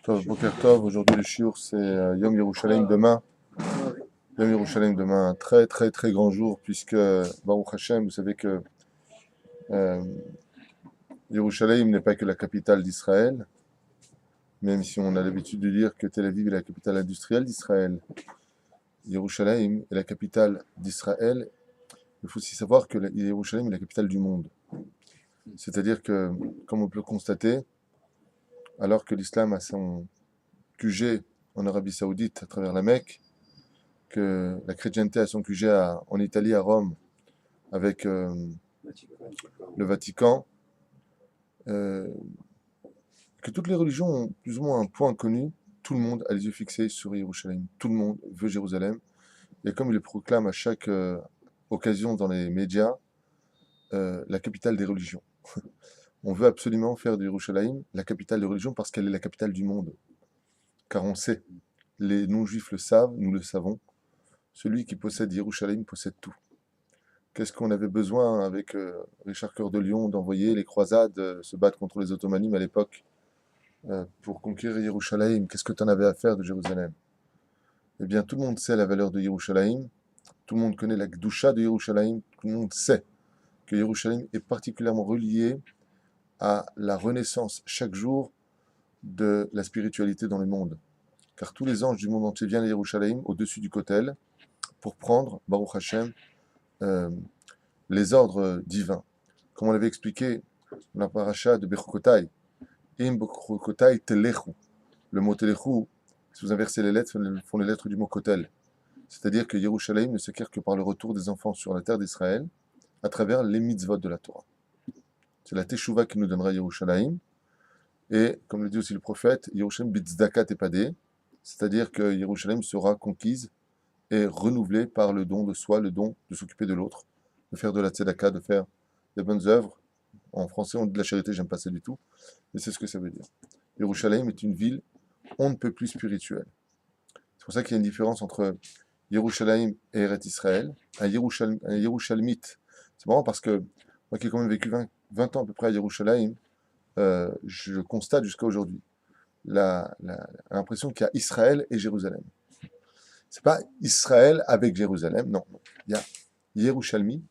Boker Tov, aujourd'hui le shiur c'est Yom Yerushalayim demain. Yom Yerushalayim demain, un très très très grand jour puisque Baruch Hashem, vous savez que euh, Yerushalayim n'est pas que la capitale d'Israël, même si on a l'habitude de dire que Tel Aviv est la capitale industrielle d'Israël. Yerushalayim est la capitale d'Israël. Il faut aussi savoir que Yerushalayim est la capitale du monde. C'est-à-dire que, comme on peut le constater, alors que l'islam a son QG en Arabie Saoudite à travers la Mecque, que la chrétienté a son QG en Italie, à Rome, avec le Vatican, euh, que toutes les religions ont plus ou moins un point connu, tout le monde a les yeux fixés sur Jérusalem. Tout le monde veut Jérusalem. Et comme il le proclame à chaque occasion dans les médias, la capitale des religions. On veut absolument faire de Jérusalem la capitale des religions parce qu'elle est la capitale du monde. Car on sait, les non-juifs le savent, nous le savons, celui qui possède Jérusalem possède tout. Qu'est-ce qu'on avait besoin avec Richard Cœur de Lion d'envoyer les croisades se battre contre les Ottomanimes à l'époque pour conquérir Jérusalem? Qu'est-ce que tu en avais à faire de Jérusalem? Eh bien, tout le monde sait la valeur de Jérusalem, tout le monde connaît la Gdusha de Jérusalem, tout le monde sait que Jérusalem est particulièrement relié à la renaissance chaque jour de la spiritualité dans le monde. Car tous les anges du monde entier viennent à Jérusalem, au-dessus du Kotel, pour prendre, Baruch Hashem, euh, les ordres divins. Comme on l'avait expliqué dans la paracha de Bechukotai, Im Bechukotai Telechu. Le mot Telechu, si vous inversez les lettres, font les lettres du mot Kotel. C'est-à-dire que Yerushalayim ne s'acquiert que par le retour des enfants sur la terre d'Israël à travers les mitzvot de la Torah. C'est la Teshuvah qui nous donnera Yerushalayim. Et, comme le dit aussi le prophète, Yerushalayim bitzdaka tepade, c'est-à-dire que Yerushalayim sera conquise et renouvelée par le don de soi, le don de s'occuper de l'autre, de faire de la tzedaka, de faire des bonnes œuvres. En français, on dit de la charité, j'aime pas ça du tout, mais c'est ce que ça veut dire. Yerushalayim est une ville on ne peut plus spirituelle. C'est pour ça qu'il y a une différence entre Yerushalayim et Eretz Israël. Un Yerushalmite, c'est marrant parce que moi qui ai quand même vécu 20 ans à peu près à Yerushalayim, je constate jusqu'à aujourd'hui l'impression qu'il y a Israël et Jérusalem. C'est pas Israël avec Jérusalem, non. Il y a Yerushalmi,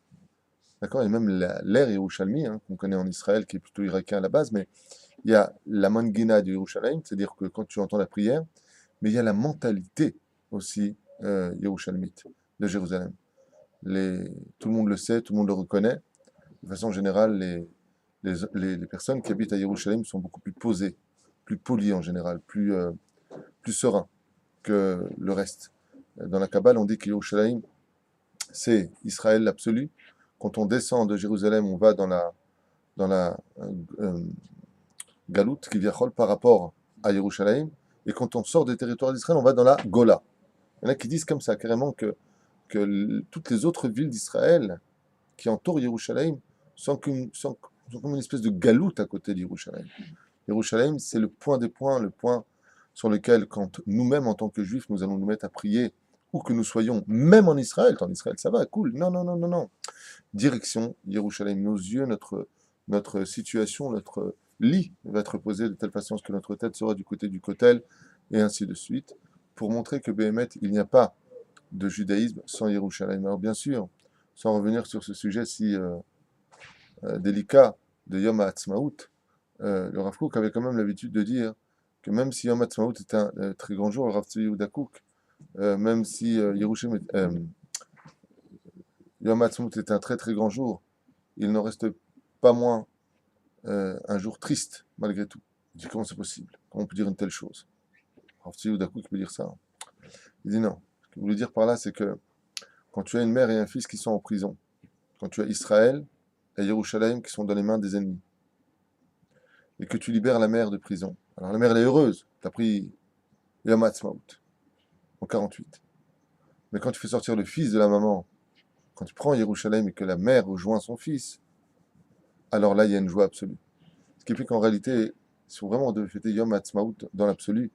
d'accord, et même l'air Yerushalmi, hein, qu'on connaît en Israël, qui est plutôt irakien à la base, mais il y a la mangina de Yerushalayim, c'est-à-dire que quand tu entends la prière, mais il y a la mentalité aussi Yerushalmite de Jérusalem. Tout le monde le sait, tout le monde le reconnaît. De façon générale, les personnes qui habitent à Yerushalayim sont beaucoup plus posées, plus polies en général, plus sereins que le reste. Dans la Kabbale, on dit que Yerushalayim, c'est Israël l'absolu. Quand on descend de Jérusalem, on va dans la Galoute, qui vient par rapport à Yerushalayim. Et quand on sort des territoires d'Israël, on va dans la Gola. Il y en a qui disent comme ça, carrément, que toutes les autres villes d'Israël qui entourent Yerushalayim sont comme une espèce de galoute à côté d'Yerushalayim. Yerushalayim, c'est le point des points, le point sur lequel, quand nous-mêmes, en tant que juifs, nous allons nous mettre à prier, où que nous soyons, même en Israël, en Israël, ça va, cool. Non, non, non, non, non. Direction Yerushalayim. Nos yeux, notre situation, notre lit va être posé de telle façon que notre tête sera du côté du Kotel, et ainsi de suite, pour montrer que Béhémet, il n'y a pas de judaïsme sans Yerushalayim. Alors bien sûr, sans revenir sur ce sujet si délicat de Yom HaAtzmaut, le Rav Kook avait quand même l'habitude de dire que même si Yom HaAtzmaut est un très grand jour, le Rav Tzvi Yehuda Kook, même si Yom HaAtzmaut est un très très grand jour, il n'en reste pas moins un jour triste, malgré tout. Il dit comment c'est possible? Comment on peut dire une telle chose? Rav Tzvi Yehuda Kook peut dire ça. Il dit non. Ce qu'il voulait dire par là, c'est que quand tu as une mère et un fils qui sont en prison, quand tu as Israël et Yerushalayim qui sont dans les mains des ennemis, et que tu libères la mère de prison. Alors la mère, elle est heureuse. Tu as pris Yom HaAtzmaut en 48. Mais quand tu fais sortir le fils de la maman, quand tu prends Yerushalayim et que la mère rejoint son fils, alors là, il y a une joie absolue. Ce qui fait qu'en réalité, si vraiment on devait fêter Yom HaAtzmaut dans l'absolu,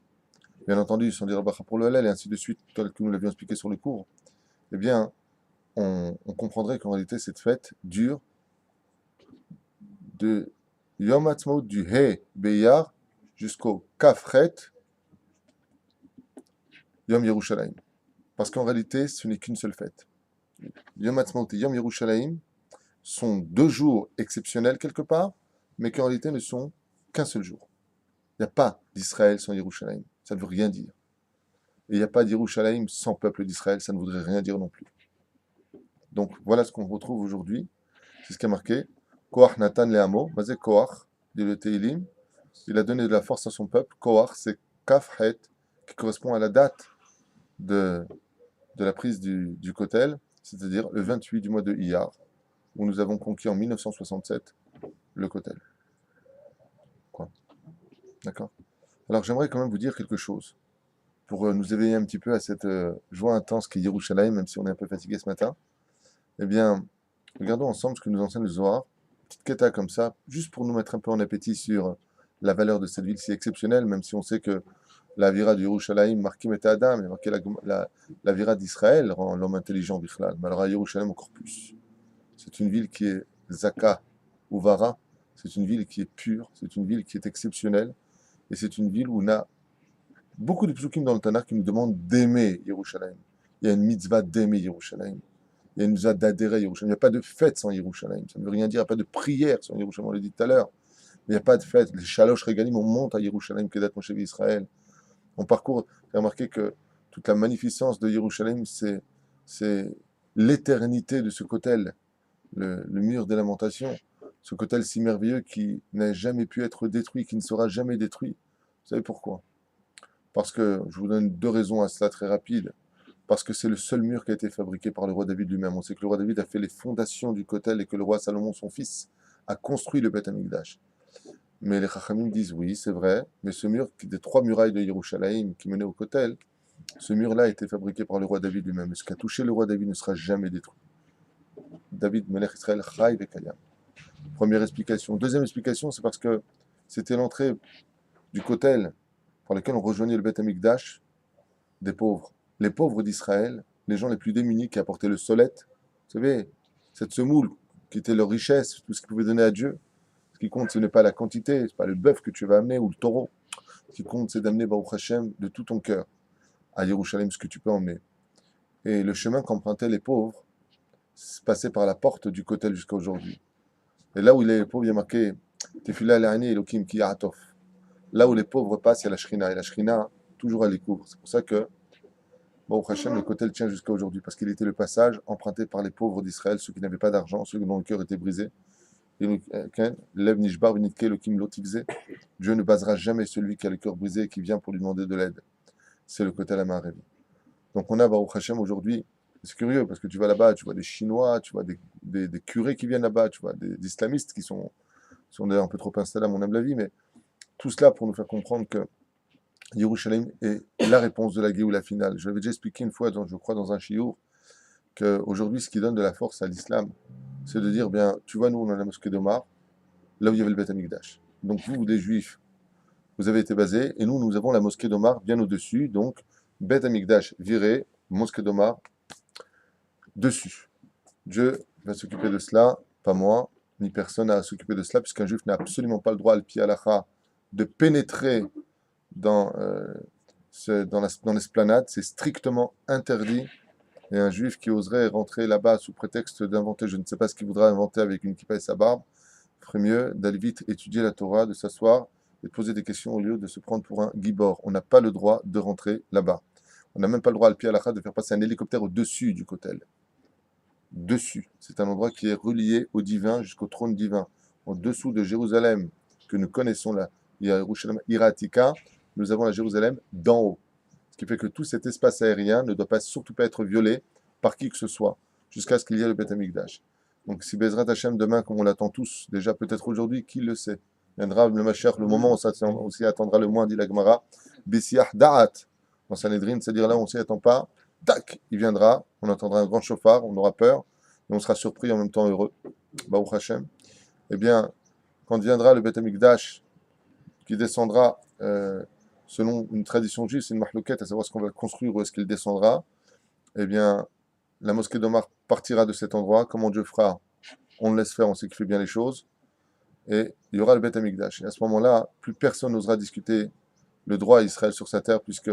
bien entendu, sans dire Bracha pour le Hallel et ainsi de suite, tel que nous l'avions expliqué sur le cours, eh bien, on comprendrait qu'en réalité, cette fête dure de Yom Ha'atzmaut du He Beyar jusqu'au Kafret Yom Yerushalayim. Parce qu'en réalité, ce n'est qu'une seule fête. Yom Ha'atzmaut et Yom Yerushalayim sont deux jours exceptionnels quelque part, mais qui en réalité ne sont qu'un seul jour. Il n'y a pas d'Israël sans Yerushalayim. Ça ne veut rien dire. Et il n'y a pas d'Yerushalayim sans peuple d'Israël. Ça ne voudrait rien dire non plus. Donc voilà ce qu'on retrouve aujourd'hui. C'est ce qui a marqué. Koach Natan Leamo. Mazé Koach, dit le Teilim. Il a donné de la force à son peuple. Koach, c'est Kafhet, qui correspond à la date de la prise du Kotel, c'est-à-dire le 28 du mois de Iyar, où nous avons conquis en 1967 le Kotel. Quoi. D'accord. Alors j'aimerais quand même vous dire quelque chose, pour nous éveiller un petit peu à cette joie intense qu'est Yerushalayim, même si on est un peu fatigué ce matin. Eh bien, regardons ensemble ce que nous enseigne le Zohar, petite keta comme ça, juste pour nous mettre un peu en appétit sur la valeur de cette ville si exceptionnelle, même si on sait que la vira de Yerushalayim, marquée met Adam, et marquée la vira d'Israël rend l'homme intelligent bichlal. Mais alors à Yerushalayim encore plus. C'est une ville qui est Zaka ou Vara, c'est une ville qui est pure, c'est une ville qui est exceptionnelle, et c'est une ville où on a beaucoup de psukim dans le Tanakh qui nous demandent d'aimer Yerushalayim. Il y a une mitzvah d'aimer Yerushalayim. Il y a une mitzvah d'adhérer à Yerushalayim. Il n'y a pas de fête sans Yerushalayim. Ça ne veut rien dire, il n'y a pas de prière sans Yerushalayim. On l'a dit tout à l'heure. Il n'y a pas de fête. Les Shalosh Regalim, on monte à Yerushalayim, Kedat Moshe Israël. On parcourt, j'ai remarqué que toute la magnificence de Yerushalayim, c'est l'éternité de ce kotel, le mur des lamentations, ce kotel si merveilleux qui n'a jamais pu être détruit, qui ne sera jamais détruit. Vous savez pourquoi? Parce que, je vous donne deux raisons à cela très rapides. Parce que c'est le seul mur qui a été fabriqué par le roi David lui-même. On sait que le roi David a fait les fondations du kotel et que le roi Salomon, son fils, a construit le Beth Amikdash. Mais les Chachamim disent oui, c'est vrai, mais ce mur des trois murailles de Yerushalayim qui menaient au kotel, ce mur-là a été fabriqué par le roi David lui-même. Ce qui a touché le roi David ne sera jamais détruit. David, Melech Israël, Chai Vekayam. Première explication. Deuxième explication, c'est parce que c'était l'entrée du kotel par lequel on rejoignait le Beth Amikdash des pauvres. Les pauvres d'Israël, les gens les plus démunis qui apportaient le solette, vous savez, cette semoule qui était leur richesse, tout ce qu'ils pouvaient donner à Dieu. Ce qui compte, ce n'est pas la quantité, ce n'est pas le bœuf que tu vas amener ou le taureau. Ce qui compte, c'est d'amener Baruch Hashem de tout ton cœur à Yerushalayim, ce que tu peux emmener. Et le chemin qu'empruntaient les pauvres, passait par la porte du kotel jusqu'à aujourd'hui. Et là où les pauvres, il y a marqué Tefila Le'ani Elokim Ki Ya'atof. Là où les pauvres passent, il y a la Shrina. Et la Shrina, toujours elle les couvre. C'est pour ça que Baruch Hashem, le kotel tient jusqu'à aujourd'hui, parce qu'il était le passage emprunté par les pauvres d'Israël, ceux qui n'avaient pas d'argent, ceux dont le cœur était brisé. Dieu ne basera jamais celui qui a le cœur brisé et qui vient pour lui demander de l'aide. C'est le kotel Amarevi. Donc on a Baruch Hashem aujourd'hui. C'est curieux parce que tu vas là-bas, tu vois des Chinois, tu vois des curés qui viennent là-bas, tu vois des islamistes qui sont d'ailleurs un peu trop installés à mon humble avis, mais tout cela pour nous faire comprendre que Yerushalayim est la réponse de la Géoula finale. Je l'avais déjà expliqué une fois, je crois, dans un chiour, qu'aujourd'hui, ce qui donne de la force à l'islam, c'est de dire, bien, tu vois, nous, on a la mosquée d'Omar, là où il y avait le Beth Amikdash. Donc, vous, les juifs, vous avez été basés, et nous, nous avons la mosquée d'Omar bien au-dessus, donc, Beth Amikdash viré, mosquée d'Omar dessus. Dieu va s'occuper de cela, pas moi, ni personne à s'occuper de cela, puisqu'un juif n'a absolument pas le droit, al pi halacha, de pénétrer dans, dans l'esplanade, c'est strictement interdit. Et un juif qui oserait rentrer là-bas sous prétexte d'inventer, je ne sais pas ce qu'il voudra inventer avec une kippa et sa barbe, ferait mieux d'aller vite étudier la Torah, de s'asseoir et de poser des questions au lieu de se prendre pour un gibor. On n'a pas le droit de rentrer là-bas. On n'a même pas le droit, al pi halacha, de faire passer un hélicoptère au-dessus du kotel. Dessus. C'est un endroit qui est relié au divin jusqu'au trône divin. En dessous de Jérusalem, que nous connaissons là, Yerushalayim Iratika, nous avons la Jérusalem d'en haut. Ce qui fait que tout cet espace aérien ne doit surtout pas être violé par qui que ce soit, jusqu'à ce qu'il y ait le Beth Amikdash. Donc si Bezrat Hashem demain, comme on l'attend tous, déjà peut-être aujourd'hui, qui le sait, viendra le Mashiach, le moment où on s'y attendra le moins, dit la Gemara, Bisiach Da'at, dans Sanhedrin, c'est-à-dire là où on s'y attend pas, tac, il viendra, on entendra un grand chauffard, on aura peur, et on sera surpris en même temps heureux. Baruch Hashem. Eh bien, quand viendra le Beth Amikdash, qui descendra selon une tradition juive, c'est une mahlouquette, à savoir ce qu'on va construire, où est-ce qu'il descendra, eh bien, la mosquée d'Omar partira de cet endroit. Comment Dieu fera? On le laisse faire, on sait qu'il fait bien les choses. et il y aura le Beth Amikdash. Et à ce moment-là, plus personne n'osera discuter le droit à Israël sur sa terre, puisque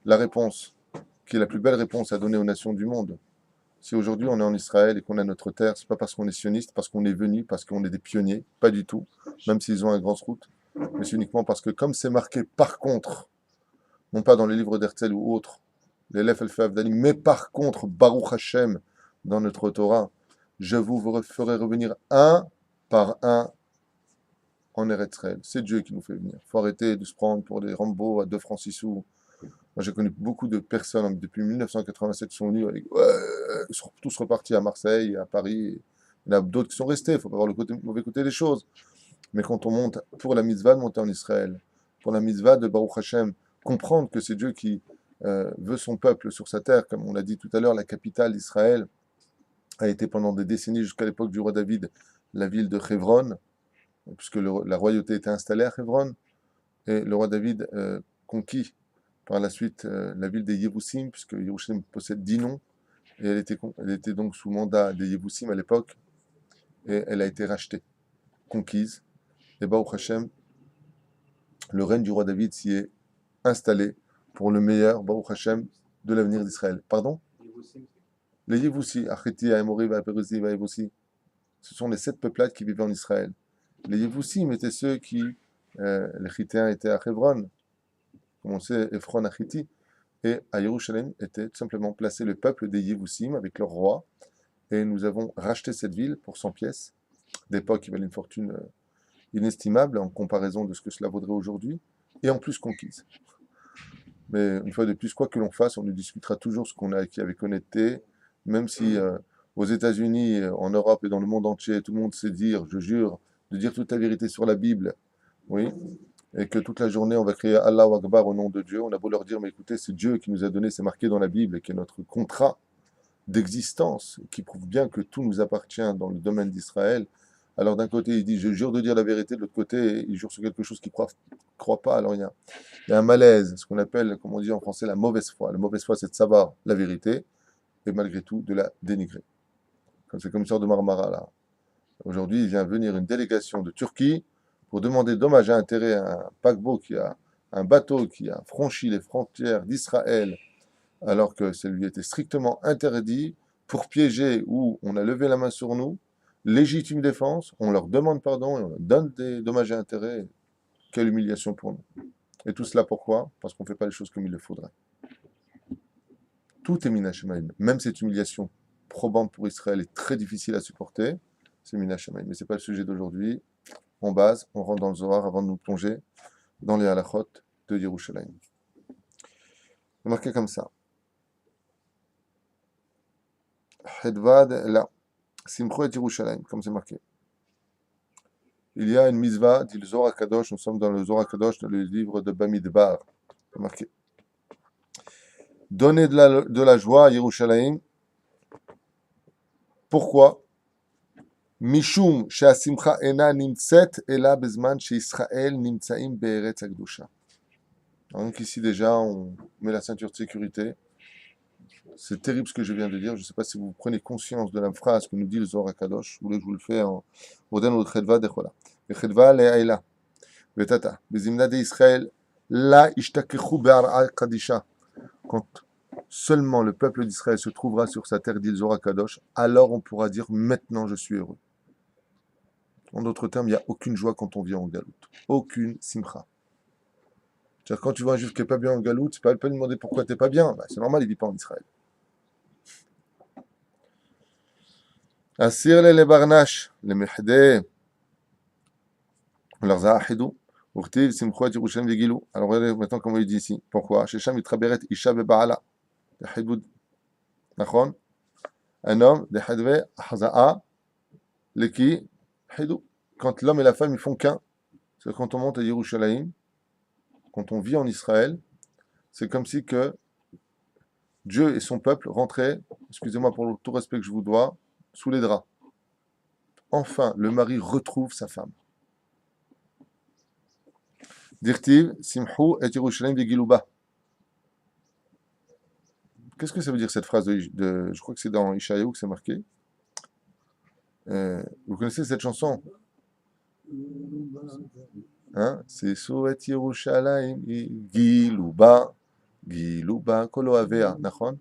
la réponse, qui est la plus belle réponse à donner aux nations du monde, si aujourd'hui on est en Israël et qu'on a notre terre, c'est pas parce qu'on est sioniste, parce qu'on est venu, parce qu'on est des pionniers, pas du tout, même s'ils ont un grand route, mais c'est uniquement parce que comme c'est marqué par contre, non pas dans les livres d'Herzl ou autres, les Lef El Fafdali, mais par contre, Baruch Hashem, dans notre Torah, je vous ferai revenir un par un en Eretz Israël. C'est Dieu qui nous fait venir. Il faut arrêter de se prendre pour des Rambo à 2 francs 6 sous. Moi, j'ai connu beaucoup de personnes depuis 1987 qui sont venues, ils sont tous repartis à Marseille, à Paris. Il y en a d'autres qui sont restés, il faut pas voir le mauvais côté des choses. Mais quand on monte pour la mitzvah de monter en Israël, pour la mitzvah de Baruch Hashem, comprendre que c'est Dieu qui veut son peuple sur sa terre, comme on l'a dit tout à l'heure, la capitale d'Israël a été pendant des décennies, jusqu'à l'époque du roi David, la ville de Hebron, puisque la royauté était installée à Hebron, et le roi David conquit par la suite la ville des Yébussim, puisque Yerushalayim possède 10 noms, et elle était donc sous mandat des Yébussim à l'époque, et elle a été rachetée, conquise, et Baruch Hashem, le règne du roi David s'y est installé pour le meilleur, Baruch Hashem, de l'avenir d'Israël. Pardon? Les Yébussi, Acheti, Aémori, Vaperuzi, Vaébussi, ce sont les 7 peuplades qui vivaient en Israël. Les Yébussim étaient ceux qui, les Chittéens étaient à Hebron, comme on sait, Ephron Achiti, et à Yerushalayim était tout simplement placé le peuple des Yébussim avec leur roi, et nous avons racheté cette ville pour 100 pièces, d'époque qui valait une fortune inestimable en comparaison de ce que cela vaudrait aujourd'hui, et en plus conquise. Mais une fois de plus, quoi que l'on fasse, on nous discutera toujours ce qu'on a acquis avec honnêteté, même si aux États-Unis, en Europe et dans le monde entier, tout le monde sait dire, je jure, de dire toute la vérité sur la Bible, oui, et que toute la journée on va crier Allahu Akbar au nom de Dieu. On a beau leur dire, mais écoutez, c'est Dieu qui nous a donné, c'est marqué dans la Bible, et qui est notre contrat d'existence, qui prouve bien que tout nous appartient dans le domaine d'Israël. Alors d'un côté, il dit, je jure de dire la vérité, de l'autre côté, il jure sur quelque chose qu'il ne croit pas. Alors il y a un malaise, ce qu'on appelle, comme on dit en français, la mauvaise foi. La mauvaise foi, c'est de savoir la vérité, et malgré tout, de la dénigrer. C'est comme une sorte de Marmara, là. Aujourd'hui, il vient venir une délégation de Turquie pour demander dommage à intérêt à un paquebot un bateau qui a franchi les frontières d'Israël, alors que ça lui était strictement interdit, pour piéger où on a levé la main sur nous, légitime défense, on leur demande pardon et on leur donne des dommages et intérêts. Quelle humiliation pour nous. Et tout cela pourquoi? Parce qu'on ne fait pas les choses comme il le faudrait. Tout est Minashamaim. Même cette humiliation probante pour Israël est très difficile à supporter. C'est Minashamaim. Mais ce n'est pas le sujet d'aujourd'hui. On base, on rentre dans le Zohar avant de nous plonger dans les halachot de Yerushalayim. C'est marqué comme ça. Hedvad là. Simcho et Yerushalayim, comme c'est marqué. Il y a une mitzvah, dit le Zohar Kadosh. Nous sommes dans le Zohar Kadosh, dans le livre de Bamidbar. C'est marqué. Donner de la joie à Yerushalayim. Pourquoi? Mishum she'asimcha ena nimtset ela bezman she'Israël nimtsaim be'eretz hakdusha. Donc ici déjà, on met la ceinture de sécurité. C'est terrible ce que je viens de dire. Je ne sais pas si vous prenez conscience de la phrase que nous dit le Zohar HaKadosh. Vous voulez que je vous le fais en Oden ou Chedva dechola. Chedva le'aila. Betata. Bezimna de Israël. La ishtakechu be'ar'a kadisha. Quand seulement le peuple d'Israël se trouvera sur sa terre, dit le Zohar HaKadosh, alors on pourra dire maintenant je suis heureux. En d'autres termes, il n'y a aucune joie quand on vit en galoute. Aucune simcha. C'est-à-dire, quand tu vois un juif qui n'est pas bien en galoute, c'est pas lui demander pourquoi tu n'es pas bien. Bah, c'est normal, il ne vit pas en Israël. Asir le barnash, le mehde, leur zahidou, urtiv simchot Yerushalayim vegilou. Alors regardez maintenant comment il dit ici. Pourquoi? Shesham itraberet isha bebaala. De hidoud. Nachon? Un homme, de hidve, haza'a, leki, hidou. Quand l'homme et la femme, ils font qu'un. C'est quand on monte à Yerushalayim, quand on vit en Israël, c'est comme si que Dieu et son peuple rentraient, excusez-moi pour tout respect que je vous dois, sous les draps. Enfin, le mari retrouve sa femme. Dirtiv, Simhu et Yerushalayim Vegiluba. Qu'est-ce que ça veut dire cette phrase je crois que c'est dans Ishaïou que c'est marqué. Vous connaissez cette chanson? Hein? C'est Souet Yerushalayim, Giluba, Giluba, Kolo Avea, Nachon.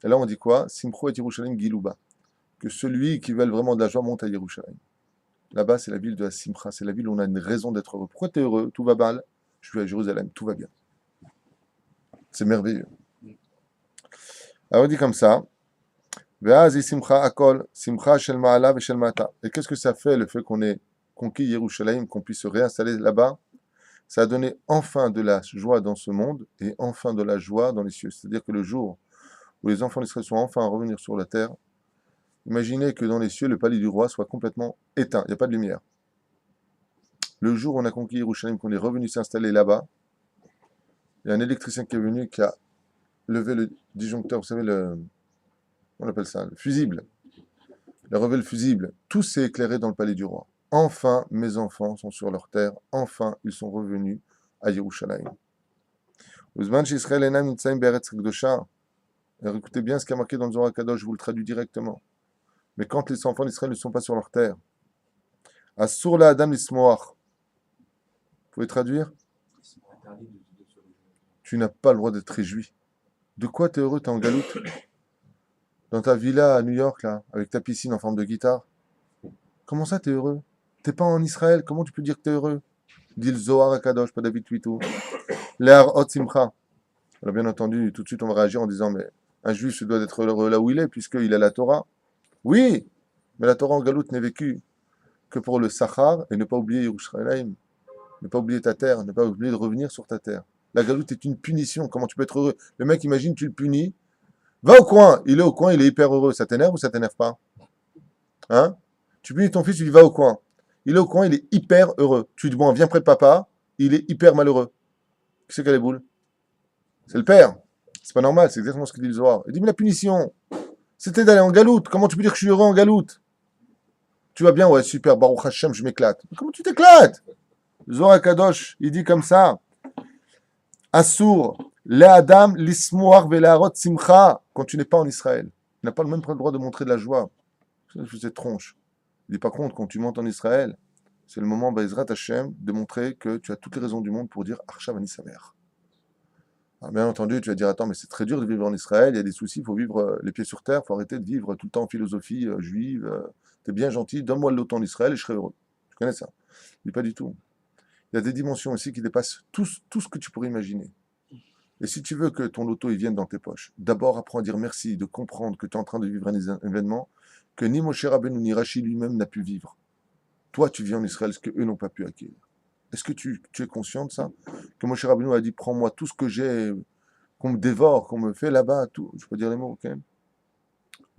Et là, on dit quoi? Simcho et Yerushalayim, Giluba. Que celui qui veut vraiment de la joie monte à Yerushalayim. Là-bas, c'est la ville de la Simcha, c'est la ville où on a une raison d'être heureux. Pourquoi tu es heureux? Tout va mal. Je suis à Jérusalem, tout va bien. C'est merveilleux. Alors, on dit comme ça. Ve'azi simcha akol, simcha shel ma'ala ve shel mata. Et qu'est-ce que ça fait, le fait qu'on ait conquis Yerushalayim, qu'on puisse se réinstaller là-bas? Ça a donné enfin de la joie dans ce monde et enfin de la joie dans les cieux. C'est-à-dire que le jour où les enfants d'Israël sont enfin à revenir sur la terre, imaginez que dans les cieux, le palais du roi soit complètement éteint, il n'y a pas de lumière. Le jour où on a conquis Yerushalayim, qu'on est revenu s'installer là-bas, il y a un électricien qui est venu, qui a levé le disjoncteur, vous savez, on appelle ça, le fusible. Il a relevé le fusible. Tout s'est éclairé dans le palais du roi. Enfin, mes enfants sont sur leur terre. Enfin, ils sont revenus à Yerushalayim. Uzman Israël enam nitzaim be'eretz kdosha. Écoutez bien ce qui a marqué dans le Zohar Kadosh, je vous le traduis directement. Mais quand les enfants d'Israël ne sont pas sur leur terre, Assur la Adam lismoach. Vous pouvez traduire? Tu n'as pas le droit d'être réjoui. De quoi tu es heureux? Tu es en galoute? Dans ta villa à New York, là, avec ta piscine en forme de guitare? Comment ça, tu es heureux? T'es pas en Israël, comment tu peux dire que tu es heureux? Dit le Zohar Kadosh, pas David Tuitou. L'Ar Hot Simcha. Alors, bien entendu, tout de suite, on va réagir en disant, mais un juif se doit d'être heureux là où il est, puisqu'il a la Torah. Oui, mais la Torah en galoute n'est vécue que pour le Sachar, et ne pas oublier Yerushalayim, ne pas oublier ta terre, ne pas oublier de revenir sur ta terre. La galoute est une punition. Comment tu peux être heureux? Le mec, imagine, tu le punis. Va au coin. Il est au coin, il est hyper heureux. Ça t'énerve ou ça t'énerve pas? Hein? Tu punis ton fils, tu lui dis va au coin. Il est au coin, il est hyper heureux. Tu lui dis bon, viens près de papa, il est hyper malheureux. Qui c'est qui a les boules? C'est le père. C'est pas normal, c'est exactement ce que dit le Zohar. Il dit mais la punition, c'était d'aller en galoute. Comment tu peux dire que je suis heureux en galoute? Tu vas bien? Ouais, super, Baruch Hashem, je m'éclate. Mais comment tu t'éclates? Zohar Kadosh, il dit comme ça. Assour, le Adam, l'ismoar velarot simcha, quand tu n'es pas en Israël. Tu n'as pas le même droit de montrer de la joie. C'est cette tronche. Il dit par contre, quand tu montes en Israël, c'est le moment, Bezrat Hashem, de montrer que tu as toutes les raisons du monde pour dire Arshav Ani Samer. Bien entendu, tu vas dire attends, mais c'est très dur de vivre en Israël, il y a des soucis, il faut vivre les pieds sur terre, il faut arrêter de vivre tout le temps en philosophie juive. T'es bien gentil, donne-moi le lot en Israël et je serai heureux. Tu connais ça? Il dit pas du tout. Il y a des dimensions aussi qui dépassent tout ce que tu pourrais imaginer. Et si tu veux que ton loto il vienne dans tes poches, d'abord apprends à dire merci, de comprendre que tu es en train de vivre un événement que ni Moshe Rabbeinu ni Rashi lui-même n'a pu vivre. Toi, tu vis en Israël ce qu'eux n'ont pas pu acquérir. Est-ce que tu es conscient de ça? Que Moshe Rabbeinu a dit prends-moi tout ce que j'ai, qu'on me dévore, qu'on me fait là-bas, tout. Je peux dire les mots, ok?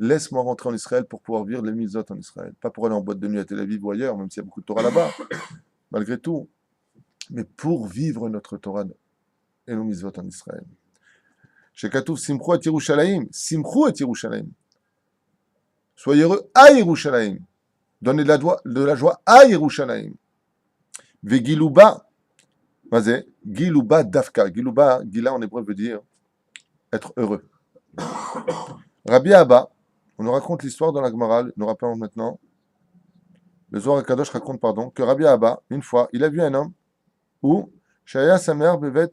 Laisse-moi rentrer en Israël pour pouvoir vivre les mitzvot en Israël. Pas pour aller en boîte de nuit à Tel Aviv ou ailleurs, même s'il y a beaucoup de Torah là-bas, malgré tout. Mais pour vivre notre Torah et nos mitzvot en Israël. Chez Katouf, Simchou et Yerushalayim. Simchou et Yerushalayim. Soyez heureux à Yerushalayim. Donnez de la joie à Yerushalayim. Vegiluba. Vas-y. Giluba dafka. Giluba, Gila en hébreu veut dire être heureux. Rabbi Abba, on nous raconte l'histoire dans la Gemara, nous rappelons maintenant. Le Zohar Kadosh raconte, que Rabbi Abba, une fois, il a vu un homme où Shaya Samer Bevet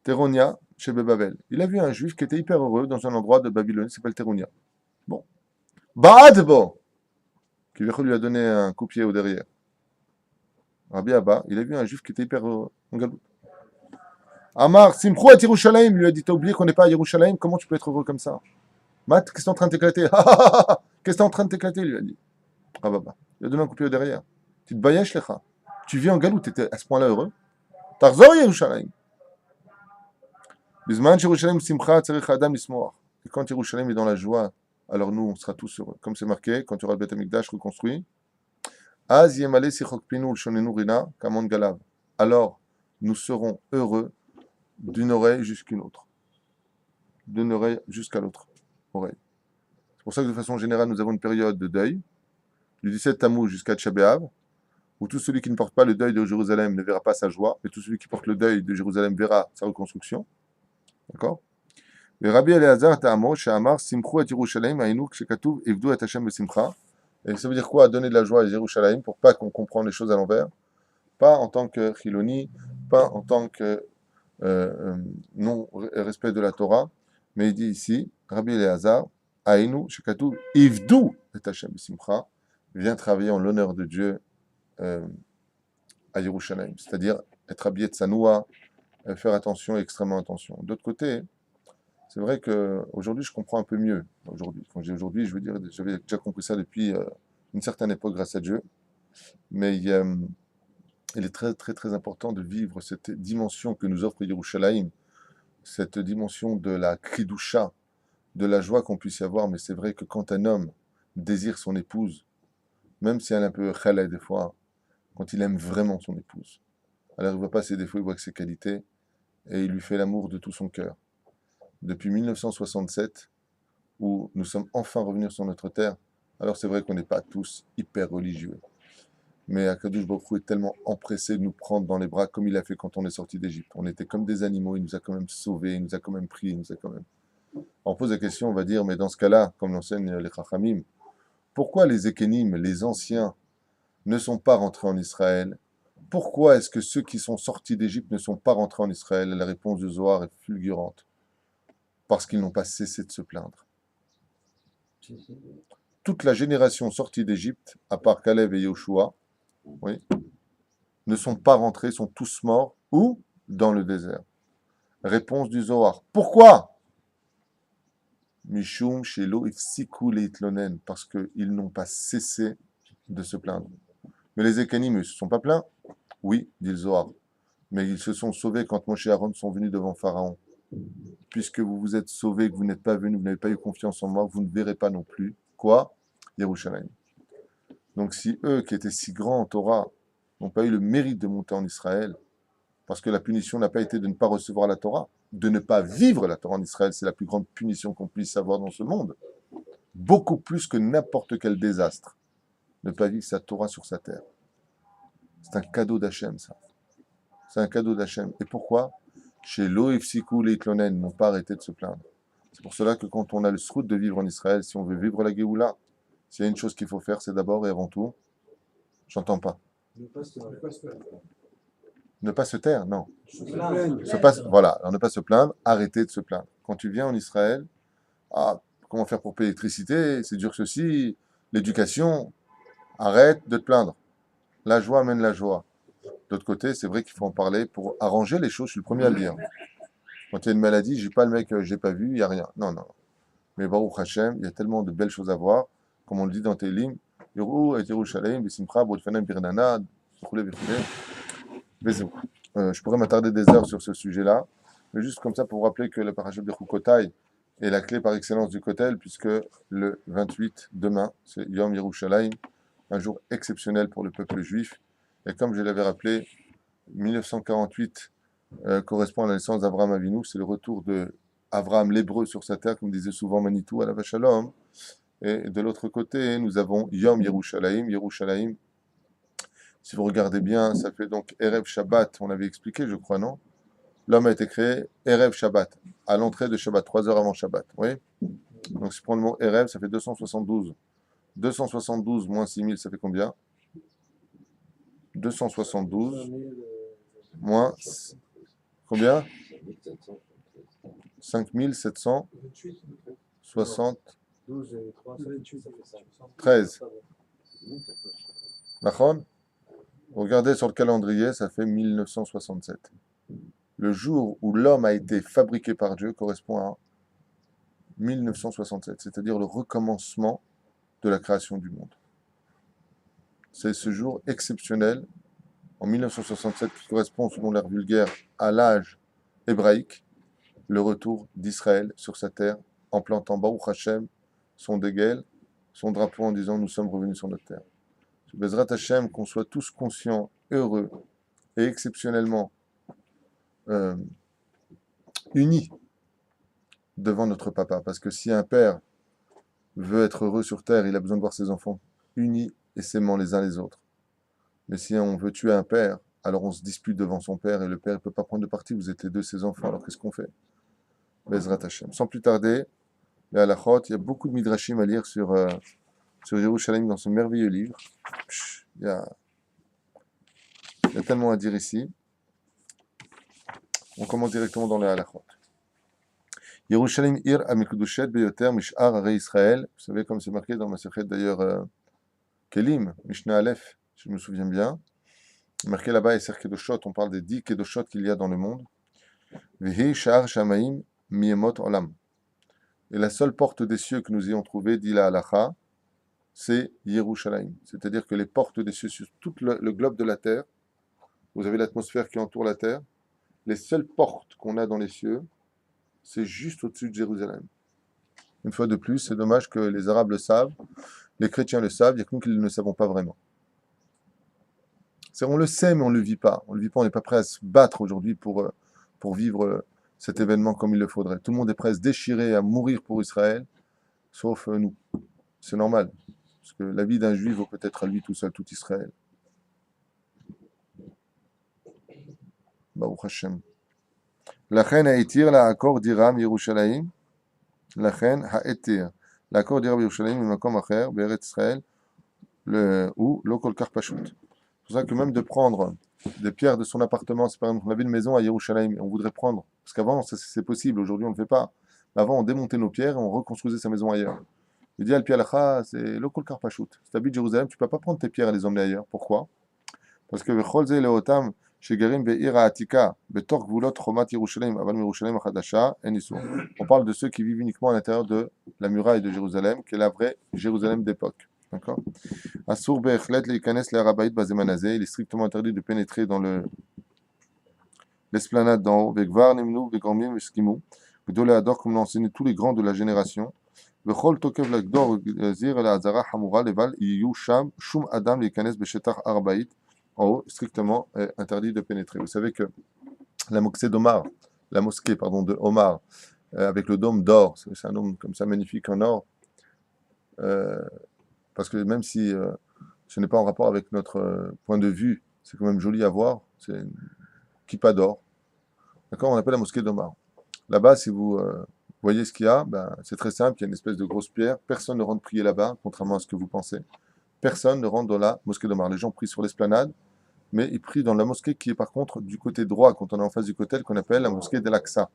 Teronia chez Bebavel. Il a vu un juif qui était hyper heureux dans un endroit de Babylone qui s'appelle Teronia. Bon. Baadbo, qui lui a donné un coup de pied au derrière. Rabbi Abba, il a vu un juif qui était hyper heureux en galoute. Amar, Simchou à Yerushalayim, lui a dit t'as oublié qu'on n'est pas à Yerushalayim, comment tu peux être heureux comme ça? Matt, qu'est-ce que t'es en train de t'éclater? Qu'est-ce que t'es en train de t'éclater, lui a dit. Ah bah, il a donné un coup de pied au derrière. Tu te bayaches, lecha. Tu vis en galoute, t'étais à ce point-là heureux. Tarzor Yerushalayim. Bisman Yerushalayim Simcha Tzarech Adam Lismoach. Et quand Yerushalayim est dans la joie, alors nous, on sera tous heureux. Comme c'est marqué, quand il y aura le Beth Amikdash reconstruit, Az Yemale Sichok Pinu Shonenu Rina Kamon Galav. Alors, nous serons heureux d'une oreille jusqu'une autre. D'une oreille jusqu'à l'autre oreille. C'est pour ça que de façon générale, nous avons une période de deuil, du 17 Tammuz jusqu'à Tisha B'Av, où tout celui qui ne porte pas le deuil de Jérusalem ne verra pas sa joie, mais tout celui qui porte le deuil de Jérusalem verra sa reconstruction. D'accord? Et Rabbi Eliezer Ta'amo, She'amar, Simchou et Yerushalayim, Aïnouk, Shekatuv, Ivdu et Hashem Besimcha. Et ça veut dire quoi? Donner de la joie à Yerushalayim pour pas qu'on comprenne les choses à l'envers. Pas en tant que chiloni, pas en tant que non-respect de la Torah, mais il dit ici, Rabbi Eliezer, Aïnou, Shekatu, Ivdou, et Hashem Simcha, vient travailler en l'honneur de Dieu euh, à Yerushalayim, c'est-à-dire être habillé de Sanoua, faire attention, extrêmement attention. D'autre côté, c'est vrai qu'aujourd'hui, je comprends un peu mieux. Aujourd'hui, quand j'ai aujourd'hui, je veux dire, j'avais déjà compris ça depuis une certaine époque, grâce à Dieu, mais il est très, très, très important de vivre cette dimension que nous offre Yerushalayim, cette dimension de la kidusha, de la joie qu'on puisse y avoir, mais c'est vrai que quand un homme désire son épouse, même si elle est un peu chalais des fois, quand il aime vraiment son épouse, alors il ne voit pas ses défauts, il voit que ses qualités, et il lui fait l'amour de tout son cœur. Depuis 1967, où nous sommes enfin revenus sur notre terre, alors c'est vrai qu'on n'est pas tous hyper religieux, mais Akadosh Baruch Hu est tellement empressé de nous prendre dans les bras comme il a fait quand on est sorti d'Égypte. On était comme des animaux, il nous a quand même sauvés, il nous a quand même pris, il nous a quand même... On pose la question, on va dire, mais dans ce cas-là, comme l'enseignent les Chachamim, pourquoi les Ékénim, les anciens, ne sont pas rentrés en Israël? Pourquoi est-ce que ceux qui sont sortis d'Égypte ne sont pas rentrés en Israël? La réponse de Zohar est fulgurante. Parce qu'ils n'ont pas cessé de se plaindre. Toute la génération sortie d'Égypte, à part Caleb et Yoshua, oui, ne sont pas rentrés, sont tous morts. Où? Dans le désert. Réponse du Zohar. Pourquoi? Mishum shelo ifsiku leitlonen, parce qu'ils n'ont pas cessé de se plaindre. Mais les Écanim ne se sont pas plaints? Oui, dit le Zohar. Mais ils se sont sauvés quand Moshe et Aaron sont venus devant Pharaon. Puisque vous vous êtes sauvés, que vous n'êtes pas venus, vous n'avez pas eu confiance en moi, vous ne verrez pas non plus. Quoi? Yerushalayim. Donc si eux, qui étaient si grands en Torah, n'ont pas eu le mérite de monter en Israël, parce que la punition n'a pas été de ne pas recevoir la Torah, de ne pas vivre la Torah en Israël, c'est la plus grande punition qu'on puisse avoir dans ce monde. Beaucoup plus que n'importe quel désastre. Ne pas vivre sa Torah sur sa terre. C'est un cadeau d'Hachem, ça. C'est un cadeau d'Hachem. Et pourquoi? Chez Loïfsikou, les Clonen n'ont pas arrêté de se plaindre. C'est pour cela que quand on a le srout de vivre en Israël, si on veut vivre la Géoula, s'il y a une chose qu'il faut faire, c'est d'abord et avant tout, j'entends pas. Ne pas se taire, non. Voilà, alors ne pas se plaindre, arrêter de se plaindre. Quand tu viens en Israël, ah, comment faire pour payer l'électricité, c'est dur ceci, l'éducation, arrête de te plaindre. La joie amène la joie. D'autre côté, c'est vrai qu'il faut en parler pour arranger les choses, je suis le premier à le dire. Quand il y a une maladie, je n'ai pas le mec, je n'ai pas vu, il n'y a rien. Non, non. Mais Baruch Hashem, il y a tellement de belles choses à voir, comme on le dit dans Télim, Yerou et Yerushalayim, Besimcha, Bodfanem, Birnana, je pourrais m'attarder des heures sur ce sujet-là, mais juste comme ça pour vous rappeler que la parashat de Chukotai est la clé par excellence du Kotel, puisque le 28, demain, c'est Yom Yerushalayim, un jour exceptionnel pour le peuple juif. Et comme je l'avais rappelé, 1948 correspond à la naissance d'Abraham Avinu, c'est le retour de Abraham l'hébreu sur sa terre, comme disait souvent Manitou à la Vachalom. Et de l'autre côté, nous avons Yom Yerushalayim. Yerushalayim, si vous regardez bien, ça fait donc Erev Shabbat, on avait expliqué, je crois, non? L'homme a été créé Erev Shabbat, à l'entrée de Shabbat, 3 heures avant Shabbat. Oui. Donc si on prend le mot Erev, ça fait 272. 272 moins 6000, ça fait combien? 272 moins combien? 5773. Nachon? Regardez sur le calendrier, ça fait 1967. Le jour où l'homme a été fabriqué par Dieu correspond à 1967, c'est-à-dire le recommencement de la création du monde. C'est ce jour exceptionnel, en 1967, qui correspond, selon l'ère vulgaire, à l'âge hébraïque, le retour d'Israël sur sa terre, en plantant Baruch Hashem, son déguel, son drapeau, en disant « Nous sommes revenus sur notre terre ». Bezrat Hashem, qu'on soit tous conscients, heureux et exceptionnellement unis devant notre papa. Parce que si un père veut être heureux sur terre, il a besoin de voir ses enfants unis et s'aimant les uns les autres. Mais si on veut tuer un père, alors on se dispute devant son père et le père ne peut pas prendre de parti, vous êtes les deux ses enfants, alors qu'est-ce qu'on fait? Bezrat Hashem. Sans plus tarder, les halachot, il y a beaucoup de midrashim à lire sur Yerushalayim dans ce merveilleux livre. Il y a Il y a tellement à dire ici. On commence directement dans les halachot. Yerushalayim ir amikudushet beyoter mish'ar arei Israël. Vous savez, comme c'est marqué dans ma secrète d'ailleurs, Kelim, Mishnah Aleph, si je me souviens bien. Marqué là-bas, et Kedoshot, on parle des 10 Kedoshot qu'il y a dans le monde. Vehi sha'ar shamaim miemot olam. Et la seule porte des cieux que nous ayons trouvée, dit la halacha, c'est Yerushalayim. C'est-à-dire que les portes des cieux sur tout le globe de la terre, vous avez l'atmosphère qui entoure la terre, les seules portes qu'on a dans les cieux, c'est juste au-dessus de Jérusalem. Une fois de plus, c'est dommage que les Arabes le savent, les chrétiens le savent, il y a que nous qui ne le savons pas vraiment. On le sait, mais on ne le vit pas. On ne le vit pas, on n'est pas prêt à se battre aujourd'hui pour vivre cet événement comme il le faudrait. Tout le monde est prêt à se déchirer, à mourir pour Israël, sauf nous. C'est normal, parce que la vie d'un juif vaut peut-être à lui tout seul, tout Israël. Baruch Hashem. Lachen ha'etir la'akor diram Yerushalayim. Lachen ha'etir. L'accord d'Irab Yerushalayim, makom acher, Be'eretz Israël, ou lo kol kar pashut. C'est pour ça que même de prendre des pierres de son appartement, c'est par exemple, on avait une maison à Yerushalayim, et on voudrait prendre, parce qu'avant c'est possible, aujourd'hui on ne le fait pas. Mais avant on démontait nos pierres et on reconstruisait sa maison ailleurs. Il dit al pialacha, c'est lo kol kar pashut. Si tu habites Jérusalem, tu ne peux pas prendre tes pierres et les emmener ailleurs. Pourquoi? Parce que vechol ze leotam shegerim be'ir ha'atika betor gvulot chomat Yerushalayim aval Yerushalayim hachadasha en isur. On parle de ceux qui vivent uniquement à l'intérieur de la muraille de Jérusalem, qui est la vraie Jérusalem d'époque. D'accord? Asur be'echlet leikanes le'arabaït bazemanazé. Il est strictement interdit de pénétrer dans l'esplanade d'en haut. Vekvar nimnu vegormim veskimu. Gdolé ador, comme l'ont enseigné tous les grands de la génération. Vechol tokev l'agdor zir le'azara hamura leval yiyu sham shum adam leikanes beshetach arabaït. En haut, strictement interdit de pénétrer. Vous savez que la mosquée d'Omar, de Omar, avec le dôme d'or, c'est un dôme comme ça magnifique en or, parce que même si ce n'est pas en rapport avec notre point de vue, c'est quand même joli à voir, c'est une kippa d'or. D'accord? On appelle la mosquée d'Omar. Là-bas, si vous voyez ce qu'il y a, ben, c'est très simple, il y a une espèce de grosse pierre, personne ne rentre prier là-bas, contrairement à ce que vous pensez. Personne ne rentre dans la mosquée d'Omar. Les gens prient sur l'esplanade, mais ils prient dans la mosquée qui est par contre du côté droit, quand on est en face du côté, qu'on appelle la mosquée d'El-Aqsa.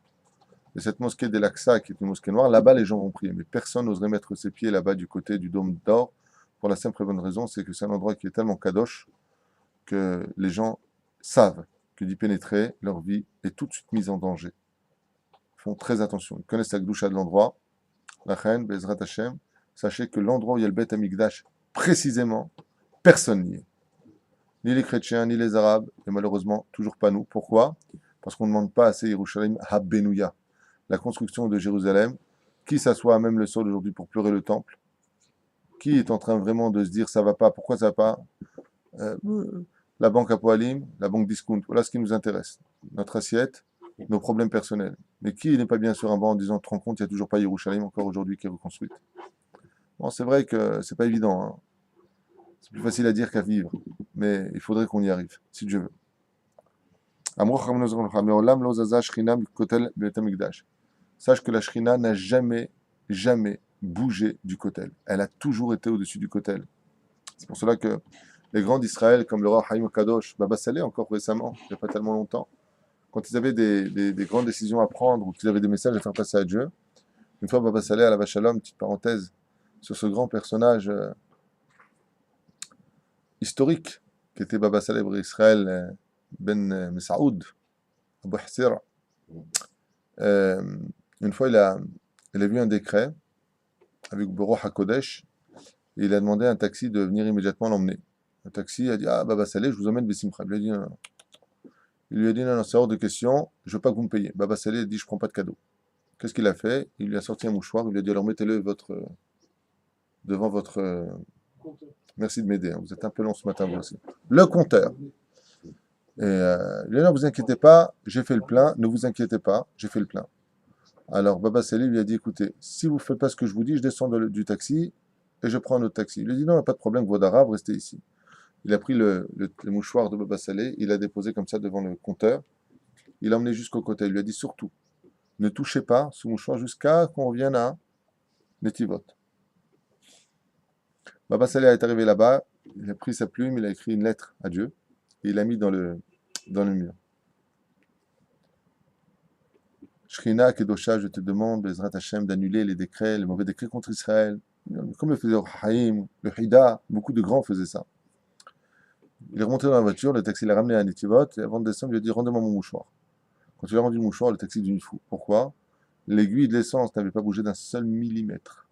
Et cette mosquée d'El-Aqsa, qui est une mosquée noire, là-bas les gens vont prier, mais personne n'oserait mettre ses pieds là-bas du côté du dôme d'or, pour la simple et bonne raison, c'est que c'est un endroit qui est tellement kadosh, que les gens savent que d'y pénétrer, leur vie est tout de suite mise en danger. Ils font très attention, ils connaissent la gdoucha de l'endroit, la reine, Bezrat Hashem, sachez que l'endroit où il y a le Beth Amikdash, précisément, personne n'y est. Ni les chrétiens, ni les arabes, et malheureusement, toujours pas nous. Pourquoi? Parce qu'on ne demande pas assez Yerushalayim Habbenouya, la construction de Jérusalem. Qui s'assoit à même le sol aujourd'hui pour pleurer le temple? Qui est en train vraiment de se dire ça va pas, pourquoi ça va pas? La banque à Poalim, la banque Discount, voilà ce qui nous intéresse. Notre assiette, nos problèmes personnels. Mais qui n'est pas bien sur un banc en disant, te rends compte, il n'y a toujours pas Yerushalayim encore aujourd'hui qui est reconstruite? Bon, c'est vrai que c'est pas évident, hein. C'est plus facile à dire qu'à vivre, mais il faudrait qu'on y arrive, si Dieu veut. Sache que la Shrina n'a jamais, jamais bougé du kotel. Elle a toujours été au-dessus du kotel. C'est pour cela que les grands d'Israël, comme le roi Haïm Kadosh, Baba Saleh, encore récemment, il n'y a pas tellement longtemps, quand ils avaient des grandes décisions à prendre ou qu'ils avaient des messages à faire passer à Dieu, une fois Baba Saleh à la Vachalom, petite parenthèse, sur ce grand personnage historique qui était Baba Saleh Israël Ben Messaoud, Abu Hsir. Une fois, il a vu un décret avec Boro HaKodesh et il a demandé à un taxi de venir immédiatement l'emmener. Le taxi a dit ah, Baba Saleh, je vous emmène Bessimcha. Il lui a dit non, non. Il lui a dit non, non, c'est hors de question, je ne veux pas que vous me payiez. Baba Saleh a dit je ne prends pas de cadeau. Qu'est-ce qu'il a fait? Il lui a sorti un mouchoir, il lui a dit alors mettez-le devant votre. Merci de m'aider, hein. Vous êtes un peu long ce matin vous aussi. Le compteur. Et il a dit non, vous inquiétez pas, j'ai fait le plein, ne vous inquiétez pas, j'ai fait le plein. Alors Baba Saleh lui a dit écoutez, si vous ne faites pas ce que je vous dis, je descends du taxi et je prends un autre taxi. Il lui a dit non, pas de problème, vos d'arabe, restez ici. Il a pris le mouchoir de Baba Saleh, il l'a déposé comme ça devant le compteur, il l'a emmené jusqu'au côté, il lui a dit surtout, ne touchez pas ce mouchoir jusqu'à qu'on revienne à Netivot. Baba Saleh est arrivé là-bas, il a pris sa plume, il a écrit une lettre à Dieu, et il l'a mis dans le mur. Shrina, Kedosha, je te demande, Bezrat Hashem, d'annuler les décrets, les mauvais décrets contre Israël. Comme le faisait Haïm, le Hida, beaucoup de grands faisaient ça. Il est remonté dans la voiture, le taxi l'a ramené à Netivot, et avant de descendre, il lui a dit rendez-moi mon mouchoir. Quand il a rendu le mouchoir, le taxi est devenu fou. Pourquoi? L'aiguille de l'essence n'avait pas bougé d'un seul millimètre.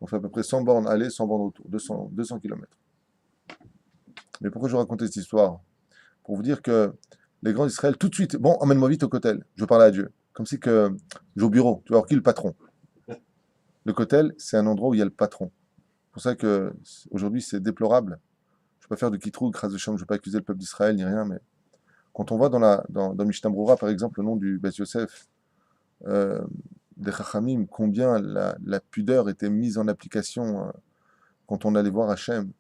On fait à peu près 100 bornes aller, 100 bornes retour, 200 km. Mais pourquoi je vous racontais cette histoire? Pour vous dire que les grands d'Israël, tout de suite, bon, emmène-moi vite au kotel, je veux parler à Dieu. Comme si que je vais au bureau, tu vas voir qui est le patron. Le kotel, c'est un endroit où il y a le patron. C'est pour ça que aujourd'hui, c'est déplorable. Je ne vais pas faire de kitrou, grâce de Shem, je ne vais pas accuser le peuple d'Israël ni rien, mais quand on voit dans Mishnah Brura, par exemple, le nom du Beth Yosef, des Chachamim, combien la pudeur était mise en application quand on allait voir Hachem,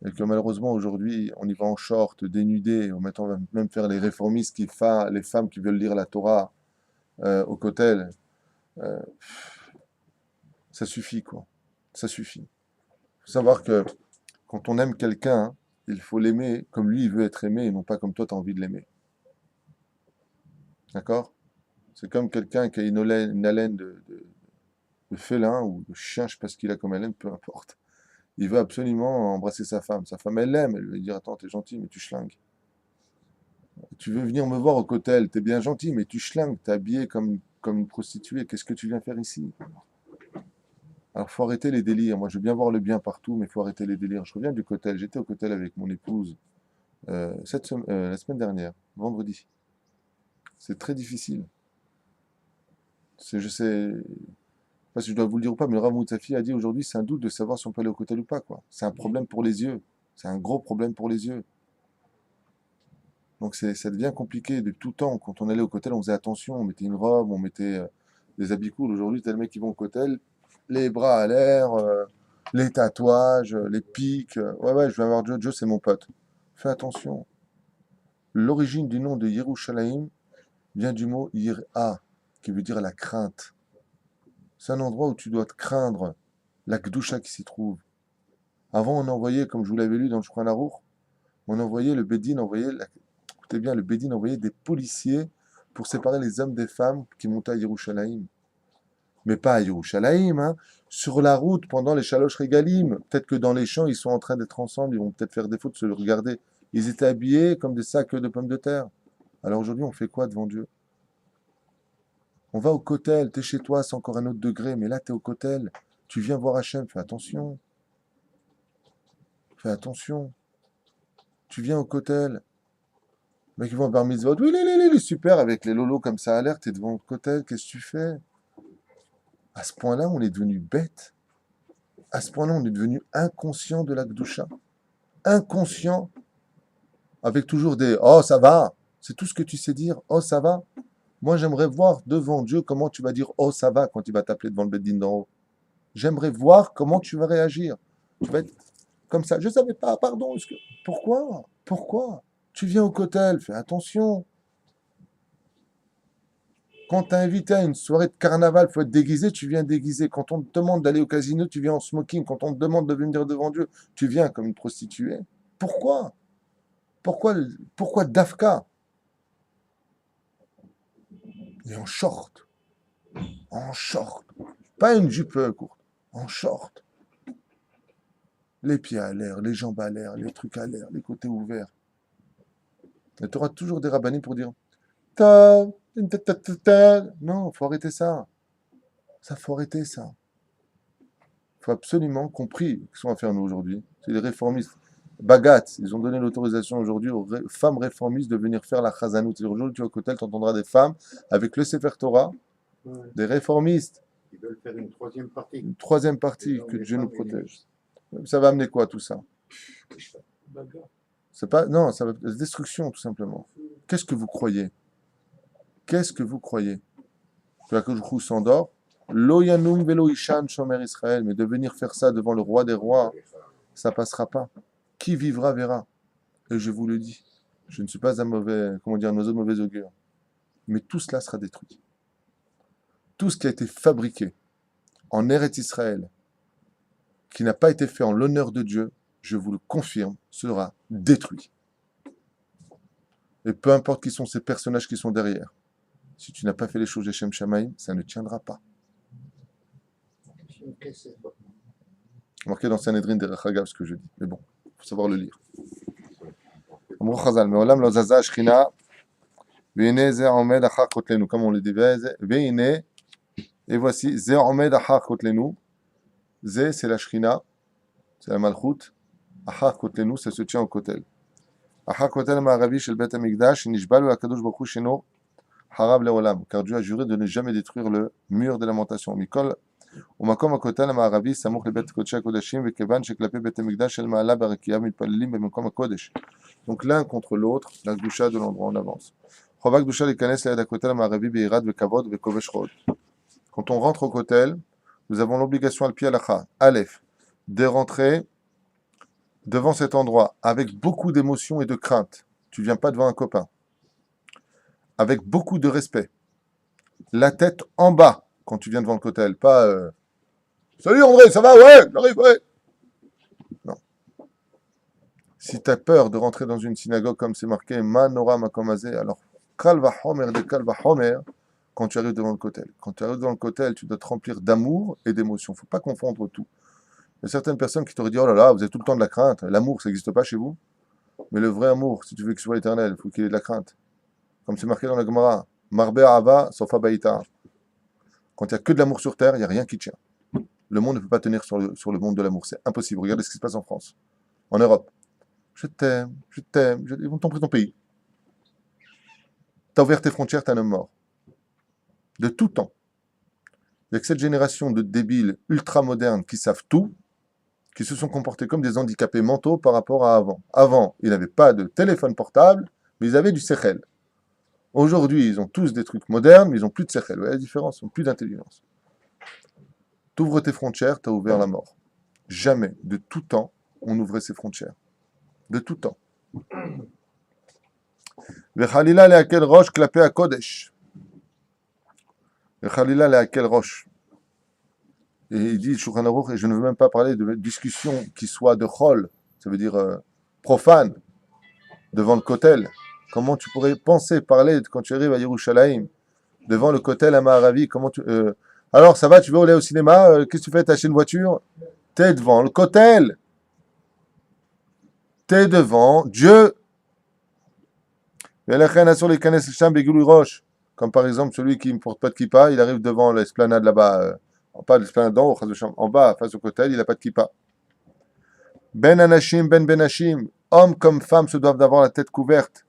et que malheureusement aujourd'hui on y va en short, dénudé, maintenant on va même faire les réformistes, les femmes qui veulent lire la Torah au kotel, euh, ça suffit quoi, ça suffit. Il faut savoir que quand on aime quelqu'un, il faut l'aimer comme lui il veut être aimé et non pas comme toi tu as envie de l'aimer. D'accord? C'est comme quelqu'un qui a une haleine de félin ou de chien, je ne sais pas ce qu'il a comme haleine, peu importe. Il veut absolument embrasser sa femme. Sa femme, elle l'aime. Elle lui dit attends, t'es gentil, mais tu schlingues. Tu veux venir me voir au cotel, t'es bien gentil, mais tu schlingues. T'es habillé comme une prostituée. Qu'est-ce que tu viens faire ici? Alors, faut arrêter les délires. Moi, je veux bien voir le bien partout, mais il faut arrêter les délires. Je reviens du cotel. J'étais au cotel avec mon épouse la semaine dernière, vendredi. C'est très difficile. Je sais pas si je dois vous le dire ou pas, mais le Rav Moutsafi a dit aujourd'hui, c'est un doute de savoir si on peut aller au cotel ou pas, quoi. C'est un problème pour les yeux. C'est un gros problème pour les yeux. Donc ça devient compliqué de tout temps. Quand on allait au cotel, on faisait attention, on mettait une robe, on mettait des habits cool. Aujourd'hui, t'as les mecs qui vont au cotel, les bras à l'air, les tatouages, les pics. Ouais, ouais, je vais avoir Joe, Joe, c'est mon pote. Fais attention. L'origine du nom de Yerushalayim vient du mot Yir'a, qui veut dire la crainte. C'est un endroit où tu dois te craindre la Gdusha qui s'y trouve. Avant, on envoyait, comme je vous l'avais lu dans le Shulchan Aruch, on envoyait le Bédine, écoutez bien, le Bédine envoyait des policiers pour séparer les hommes des femmes qui montaient à Yerushalayim. Mais pas à Yerushalayim, hein. Sur la route, pendant les Shalosh Regalim. Peut-être que dans les champs, ils sont en train d'être ensemble, ils vont peut-être faire défaut de se regarder. Ils étaient habillés comme des sacs de pommes de terre. Alors aujourd'hui, on fait quoi devant Dieu? On va au kotel, t'es chez toi, c'est encore un autre degré, mais là, t'es au kotel. Tu viens voir Hachem, fais attention. Fais attention. Tu viens au kotel. Les mecs, ils vont au bar mitzvot. Oui, il est super avec les lolos comme ça à l'air. T'es devant le kotel, qu'est-ce que tu fais? À ce point-là, on est devenu bête. À ce point-là, on est devenu inconscient de la Gdusha. Inconscient, avec toujours des oh, ça va. C'est tout ce que tu sais dire. Oh, ça va. Moi, j'aimerais voir devant Dieu comment tu vas dire oh, ça va quand il va t'appeler devant le Beddin d'en haut. J'aimerais voir comment tu vas réagir. Tu vas être comme ça. Je ne savais pas, pardon. Pourquoi? Pourquoi? Tu viens au cotel, fais attention. Quand t'es invité à une soirée de carnaval, il faut être déguisé, tu viens déguisé. Quand on te demande d'aller au casino, tu viens en smoking. Quand on te demande de venir devant Dieu, tu viens comme une prostituée. Pourquoi? Pourquoi Dafka? Et en short. En short. Pas une jupe courte. En short. Les pieds à l'air, les jambes à l'air, les trucs à l'air, les côtés ouverts. Et tu auras toujours des rabbinés pour dire ta, non, faut arrêter ça. Ça, faut arrêter ça. Il faut absolument qu'on prie. Qu'est-ce qu'on va faire nous aujourd'hui? C'est les réformistes. Bagat, ils ont donné l'autorisation aujourd'hui aux femmes réformistes de venir faire la chazanout. Aujourd'hui, tu vas au cotel, tu entendras des femmes avec le Sefer Torah, des réformistes. Ils veulent faire une troisième partie. Une troisième partie, que Dieu nous protège. Ça va amener quoi tout ça? C'est pas, non, ça va la destruction tout simplement. Qu'est-ce que vous croyez? Qu'est-ce que vous croyez? Que la Kodesh s'endort? Lo yanum velo ishan shomer Israël, mais de venir faire ça devant le roi des rois, ça passera pas. Qui vivra verra. Et je vous le dis, je ne suis pas un mauvais, comment dire, un oiseau de mauvais augure. Mais tout cela sera détruit. Tout ce qui a été fabriqué en Eretz Israël, qui n'a pas été fait en l'honneur de Dieu, je vous le confirme, sera détruit. Et peu importe qui sont ces personnages qui sont derrière, si tu n'as pas fait les choses Shem Shamaim, ça ne tiendra pas. Marqué dans Sanhedrin des Rachagav ce que je dis. Mais bon, il faut savoir le lire. Amrou Chazal, Me'olam lo zaza Shechina, ve'ine ze omed achar kotlenu, comme on le dit, ve'ine, et voici, ze omed achar kotlenu, ze c'est la Shechina, c'est la Malchut, achar kotlenu, ça se tient au kotel. Achar kotel ma'aravi shel Bet HaMikdash, nishbalu hakadosh baruch hu sheno harab le'olam, car Dieu a juré de ne jamais détruire le mur des lamentations. Mikol ומקום הכותל המערבי סמוך לבית קודשי הקודשים וכיוון שכלפי בית המקדש של מעלה ברקיע מתפללים במקום הקודש. Donc l'un contre l'autre, la קדושה de l'endroit en avance. חובה קדושה להיכנס ליד הכותל המערבי ביראת וכבוד וכובש חול. Quand on rentre au kotel, nous avons l'obligation al pi halacha, Aleph, de rentrer devant cet endroit avec beaucoup d'émotion et de crainte. Tu viens pas devant un copain. Avec beaucoup de respect. La tête en bas. Quand tu viens devant le kotel, pas salut André, ça va? Ouais, j'arrive, ouais. Non. Si tu as peur de rentrer dans une synagogue comme c'est marqué Manora Makomazé, alors Kalva Homer de Kalva Homer quand tu arrives devant le kotel. Quand tu arrives devant le kotel, tu dois te remplir d'amour et d'émotion. Il ne faut pas confondre tout. Il y a certaines personnes qui t'auraient dit oh là là, vous avez tout le temps de la crainte. L'amour, ça n'existe pas chez vous. Mais le vrai amour, si tu veux qu'il soit éternel, il faut qu'il ait de la crainte. Comme c'est marqué dans la Gemara Marbe Ava Sofa Baïta. Quand il n'y a que de l'amour sur terre, il n'y a rien qui tient. Le monde ne peut pas tenir sur le monde de l'amour. C'est impossible. Regardez ce qui se passe en France, en Europe. Je t'aime. Ils vont t'en pris ton pays. Tu as ouvert tes frontières, tu es un homme mort. De tout temps. Il n'y a que cette génération de débiles ultra-modernes qui savent tout, qui se sont comportés comme des handicapés mentaux par rapport à avant. Avant, ils n'avaient pas de téléphone portable, mais ils avaient du sechel. Aujourd'hui, ils ont tous des trucs modernes, mais ils n'ont plus de sechel. Vous voyez la différence? Ils n'ont plus d'intelligence. Tu ouvres tes frontières, tu as ouvert la mort. Jamais, de tout temps, on ouvrait ses frontières. De tout temps. Vechalila leakel rosh klapé à Kodesh. Vechalila leakel rosh. Et il dit, Shulchan Aruch, et je ne veux même pas parler de discussion qui soit de chol, ça veut dire profane, devant le kotel. Comment tu pourrais penser, parler quand tu arrives à Yerushalayim, devant le kotel à Ma'aravi, comment tu... alors, ça va, tu veux aller au cinéma, qu'est-ce que tu fais, t'achètes une voiture? T'es devant le kotel. T'es devant Dieu. Comme par exemple, celui qui ne porte pas de kippa, il arrive devant l'esplanade là-bas, pas l'esplanade d'en haut, en bas, face au kotel, il n'a pas de kippa. Ben anashim, ben benashim, hommes comme femmes se doivent d'avoir la tête couverte.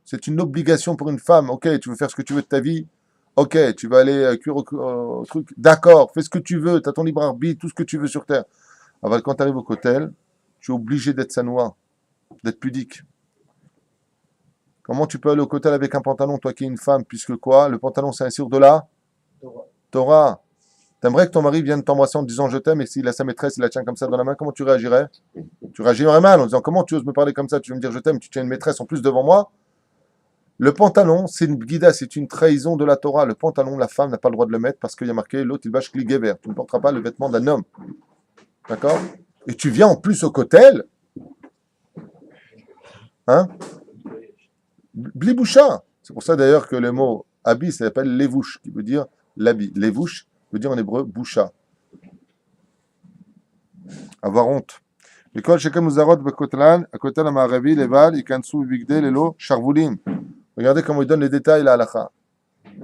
C'est une obligation pour une femme. Ok, tu veux faire ce que tu veux de ta vie. Ok, tu vas aller cuire au truc. D'accord, fais ce que tu veux. Tu as ton libre arbitre, tout ce que tu veux sur terre. Alors, quand tu arrives au kotel, tu es obligé d'être sanois, d'être pudique. Comment tu peux aller au kotel avec un pantalon, toi qui es une femme, puisque quoi? Le pantalon, c'est un signe de la Torah. T'aimerais que ton mari vienne t'embrasser en te disant je t'aime, et s'il a sa maîtresse, il la tient comme ça dans la main, comment tu réagirais? Tu réagirais mal en disant comment tu oses me parler comme ça, tu veux me dire je t'aime, tu tiens une maîtresse en plus devant moi? Le pantalon, c'est une guida, c'est une trahison de la Torah. Le pantalon, la femme n'a pas le droit de le mettre parce qu'il y a marqué l'autre, il va shkli gever. Tu ne porteras pas le vêtement d'un homme. D'accord? Et tu viens en plus au kotel, hein? Bliboucha. C'est pour ça d'ailleurs que le mot habit s'appelle levouche, qui veut dire l'habit. Levouche veut dire en hébreu boucha. Avoir honte. L'école chez Kamuzarot Bekotlan, à Kotel Amaravi, Leval, Ikansu Bigde, Lelo, Charvoulim. Regardez comment il donne les détails là à l'Acha.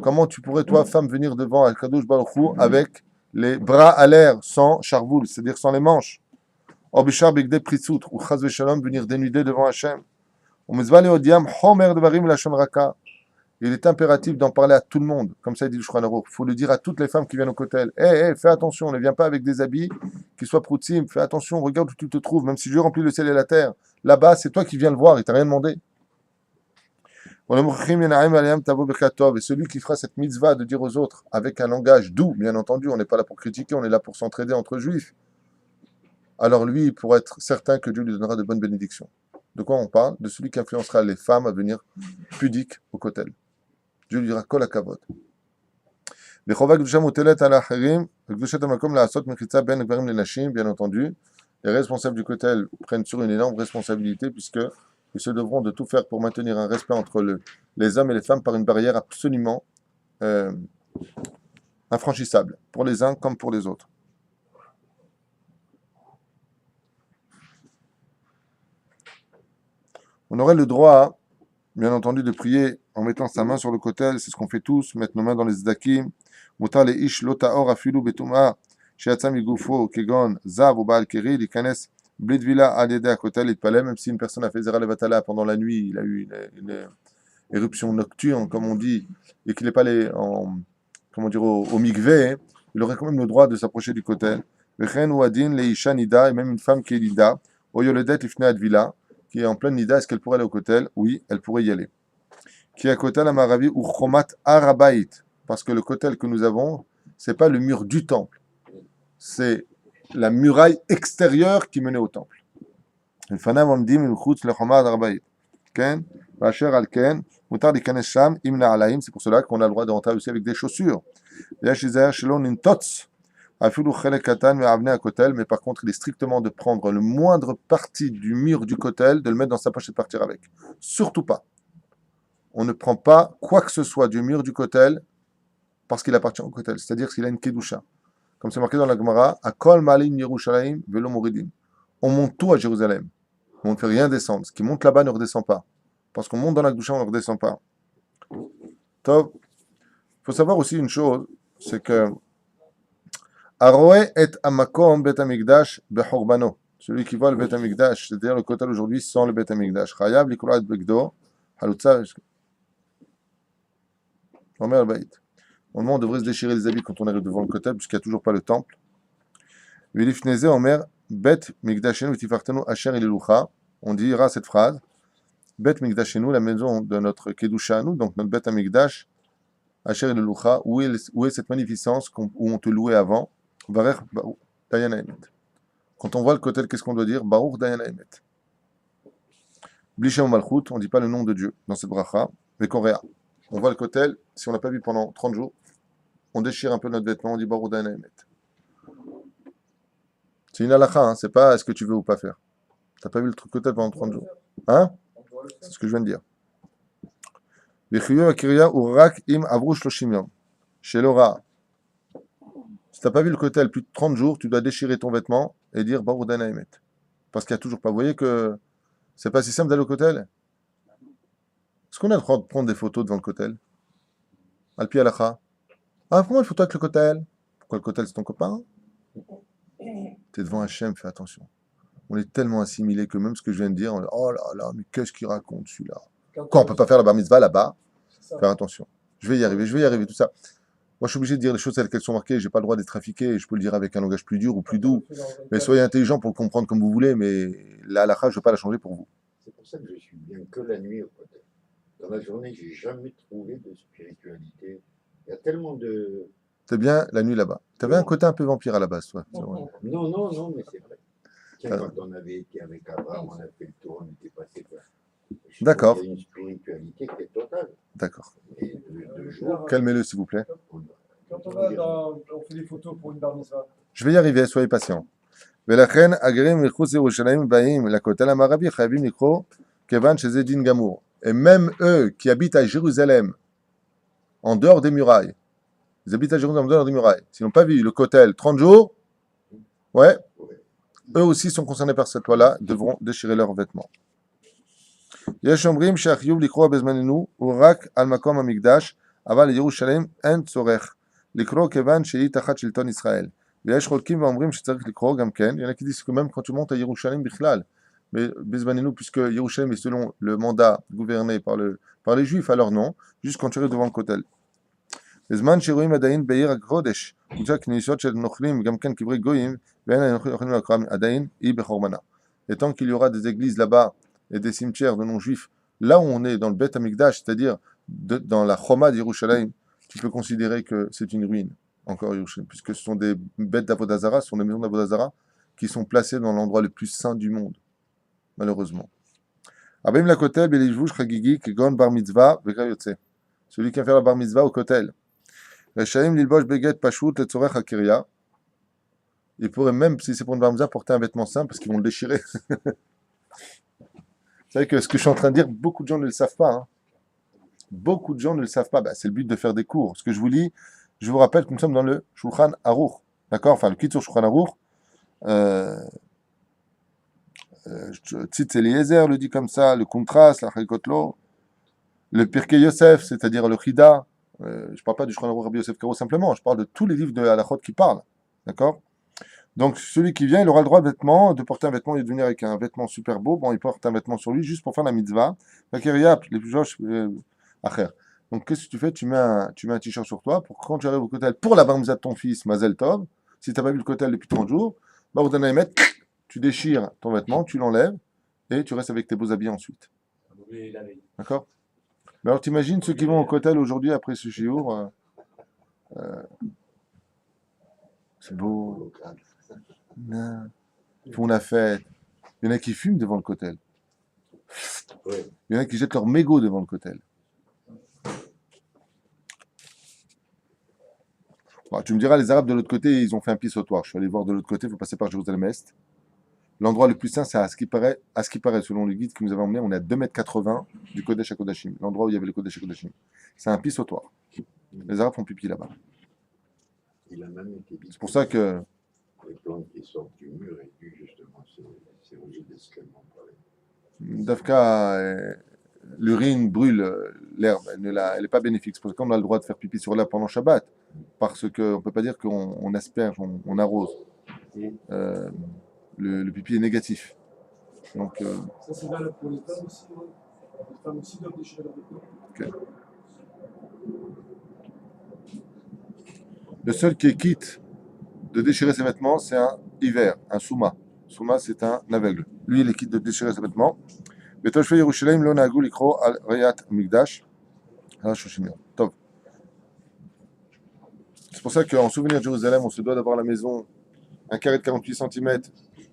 Comment tu pourrais, toi, femme, venir devant Al-Kadosh Baruch Hu avec les bras à l'air, sans charvoul, c'est-à-dire sans les manches. Obishar Bigde Pritsut, ou Chaz Veshalom, venir dénuder devant Hachem. Il est impératif d'en parler à tout le monde, comme ça dit le Shulchan Aruch. Il faut le dire à toutes les femmes qui viennent au kotel. Fais attention, ne viens pas avec des habits qui soient proutzim. Fais attention, regarde où tu te trouves, même si Dieu remplit le ciel et la terre. Là-bas, c'est toi qui viens le voir, il t'a rien demandé. Et celui qui fera cette mitzvah de dire aux autres avec un langage doux, bien entendu, on n'est pas là pour critiquer, on est là pour s'entraider entre juifs. Alors lui, pour être certain que Dieu lui donnera de bonnes bénédictions. De quoi on parle? De celui qui influencera les femmes à venir pudiques au kotel. Dieu lui dira kol hakavod. וחובה קדושה מוטלת על האחרים, וקדושת המקום לעשות מחיצה בין גברים לנשים, bien entendu. Les responsables du kotel prennent sur une énorme responsabilité puisqu'ils se devront de tout faire pour maintenir un respect entre les hommes et les femmes par une barrière absolument euh, infranchissable, pour les uns comme pour les autres. On aurait le droit, bien entendu, de prier en mettant sa main sur le kotel, c'est ce qu'on fait tous, mettre nos mains dans les zdakim. Mutar le ish lo ta'or afilu betuma sheyatzam migufo kegon zav ou baal keri likanes bli tvila al yedei hakotel itpaleh, même si une personne a fait zera levatala pendant la nuit, il a eu une éruption nocturne, comme on dit, et qu'il n'est pas allé comment dire, au mikvé, il aurait quand même le droit de s'approcher du kotel. Vechen ou adin le isha nida, et même une femme qui est nida, o yoledet ifne advila, qui est en pleine nida, est-ce qu'elle pourrait aller au kotel? Oui, elle pourrait y aller. Qui est à kotel amaravi ou chomat arabait, parce que le kotel que nous avons, c'est pas le mur du temple, c'est la muraille extérieure qui menait au temple. לפניו עומדים מחוץ לחומה הרבעית, כן? ואשר על כן, מותר להיכנס שם עם נעליים, c'est pour cela qu'on a le droit de rentrer aussi avec des chaussures. ויש להיזהר שלא ננטוץ אפילו חלק קטן מאבני הכותל, mais par contre, il est strictement de prendre le moindre partie du mur du kotel, de le mettre dans sa poche et de partir avec. Surtout pas. On ne prend pas quoi que ce soit du mur du kotel parce qu'il appartient au kotel, c'est-à-dire s'il a une kedusha. Comme c'est marqué dans la Gemara, Akol Malim Yerushalayim Velo Moridim. On monte tout à Jérusalem. On ne fait rien descendre. Ce qui monte là-bas ne redescend pas. Parce qu'on monte dans la kedusha, on ne redescend pas. Top. Il faut savoir aussi une chose, c'est que Aroé et Amakom Bet Amikdash Behorbano. Celui qui voit le Bet Amikdash, c'est-à-dire le kotel aujourd'hui sans le Bet Amikdash. Chayav Likra et Begdo, Halutza, Omer al-Baït. Normalement, on devrait se déchirer les habits quand on arrive devant le kotel, puisqu'il n'y a toujours pas le temple. Vilifneze Omer Bet Mikdashenu Tifartenu Asher Ilelucha. On dira cette phrase. Bet Mikdashenu, la maison de notre Kedusha à nous, donc notre Bet Amikdash, Asher Ilelucha. Où est cette magnificence où on te louait avant? Varer Dayan Haemet. Quand on voit le kotel, qu'est-ce qu'on doit dire? Baruch Dayan Haemet. Blishem Malchut, on ne dit pas le nom de Dieu dans cette bracha, mais Korea. On voit le kotel, si on l'a pas vu pendant 30 jours, on déchire un peu notre vêtement, on dit Baruch Dayan Haemet. C'est une halakha, hein, c'est pas est-ce que tu veux ou pas faire. T'as pas vu le truc kotel pendant 30 jours. Hein? C'est ce que je viens de dire. V'chiyu akiriya urak im avru shloshim yom. Chez Laura. Si t'as pas vu le kotel plus de 30 jours, tu dois déchirer ton vêtement et dire Baruch Dayan Haemet. Parce qu'il y a toujours pas. Vous voyez que c'est pas si simple d'aller au kotel. Est-ce qu'on a le droit de prendre des photos devant le kotel? Alpi halakha. Ah, prends une photo avec le kotel. Pourquoi le kotel, c'est ton copain? T'es devant Hachem, fais attention. On est tellement assimilés que même ce que je viens de dire, on dit, oh là là, mais qu'est-ce qu'il raconte celui-là? Quoi, on peut pas faire la bar mitzvah là-bas? Faire attention. Je vais y arriver, tout ça. Moi, je suis obligé de dire les choses telles qu'elles sont marquées, j'ai pas le droit d'être trafiqué, je peux le dire avec un langage plus dur ou plus doux. Mais soyez intelligents pour le comprendre comme vous voulez, mais la halakha, je ne veux pas la changer pour vous. C'est pour ça que je suis bien que la nuit au kotel. Dans la journée, j'ai jamais trouvé de spiritualité. Il y a tellement de... C'est bien la nuit là-bas. Tu avais un côté un peu vampire à la base, toi. Non, non, mais c'est vrai. Tiens, quand on avait été avec Abraham, on a fait le tour, on était passé quoi. D'accord. Il y a une spiritualité qui est totale. D'accord. Et de jour, Calmez-le, s'il vous plaît. Quand on fait des photos pour une bar mitzvah. Je vais y arriver, soyez patients. ולכן הגרים מחוץ לירושלים באים לכותל המערבי חייבים לקרוא כיוון שזה דין גמור. Et même eux qui habitent à Jérusalem, en dehors des murailles, ils habitent à Jérusalem en dehors des murailles, s'ils n'ont pas vu le kotel 30 jours, ouais, eux aussi sont concernés par cette loi-là, devront déchirer leurs vêtements. יש אומרים שהחיוב לקרוא בזמננו הוא רק על מקום המקדש, אבל לירושלים אין צורך לקרוא כיוון שהיא תחת שלטון ישראל. ויש חולקים ואומרים שצריך לקרוא גם כן, il y en a qui disent que même quand tu montes à Yerushalayim בכלל, mais Bezmanenu, puisque Yerushalayim est selon le mandat gouverné par les Juifs, alors non, juste quand tu arrives devant le kotel. בזמן שרואים עדיין בעיר הקודש, קבוצה כניסות של נוכלים, גם כן קברי גויים, ואין הנוכלים יכולים לקרוא עדיין, היא בחורבנה. Et tant qu'il y aura des églises là-bas et des cimetières de non-juifs, là où on est dans le Bet Amikdash, c'est-à-dire dans la Choma d'Yerushalayim, tu peux considérer que c'est une ruine, encore Yerushalayim, puisque ce sont des bêtes d'Avodazara, ce sont des maisons d'Avodazara qui sont placées dans l'endroit le plus saint du monde, malheureusement. Abim la kotel, belishvush chagigi, kegon bar mitzvah, veka yotze. Celui qui a fait la bar mitzvah au kotel. Rechaim lilbosh beget pashut letzorech hakiria. Ils pourraient même, si c'est pour une bar mitzvah, porter un vêtement simple parce qu'ils vont le déchirer. Vous savez que ce que je suis en train de dire, beaucoup de gens ne le savent pas. Hein. Beaucoup de gens ne le savent pas. Bah, c'est le but de faire des cours. Ce que je vous lis, je vous rappelle que nous sommes dans le Shulchan Aruch. D'accord. Enfin, le Kitzur Shulchan Aruch. Tzitz Eliezer le dit comme ça, le Contraste, la Chaykotlo, le Pirkei Yosef, c'est-à-dire le Chida. Je ne parle pas du Shulchan Aruch Rabbi Yosef Karo simplement, je parle de tous les livres de Halachot qui parlent. D'accord. Donc, celui qui vient, il aura le droit de porter un vêtement, il de venir avec un vêtement super beau. Bon, il porte un vêtement sur lui juste pour faire la mitzvah. Les plus joches, acher. Donc, qu'est-ce que tu fais? Tu mets un t-shirt sur toi pour que quand tu arrives au kotel pour la bar mitzvah de ton fils, Mazel Tov, si tu n'as pas vu le kotel depuis 30 jours, bah, au dernier mètre, tu déchires ton vêtement, tu l'enlèves et tu restes avec tes beaux habits ensuite. D'accord? Mais alors, t'imagines ceux qui vont au kotel aujourd'hui après ce shiur, c'est beau. Non. Ils font la fête. Il y en a qui fument devant le kotel. Ouais. Il y en a qui jettent leur mégot devant le kotel. Bon, tu me diras, les Arabes de l'autre côté, ils ont fait un pissoir. Je suis allé voir de l'autre côté, il faut passer par Jérusalem-Est. L'endroit le plus saint, c'est à ce qui paraît, selon le guide qui nous avait emmené, on est à 2,80 m du Kodesh HaKodashim, l'endroit où il y avait le Kodesh HaKodashim. C'est un pissoir. Les Arabes font pipi là-bas. Il a même été dit C'est pour ça que les plantes qui sortent du mur et du justement, c'est rouge d'excréments. Dafka, l'urine brûle l'herbe, elle n'est pas bénéfique. C'est pour ça qu'on a le droit de faire pipi sur l'herbe pendant Shabbat, parce qu'on ne peut pas dire qu'on asperge, on arrose. Le pipi est négatif. Donc, Ça, c'est valable pour les femmes aussi. Ouais. Les femmes aussi doivent déchirer leur vêtements. okay. Le seul qui est quitte de déchirer ses vêtements, c'est un hiver, un souma. Souma, c'est un aveugle. Lui, il est quitte de déchirer ses vêtements. Betoshve Yerushalayim lo nagul ikro al rayat migdash. C'est pour ça qu'en souvenir de Jérusalem, on se doit d'avoir la maison, un carré de 48 cm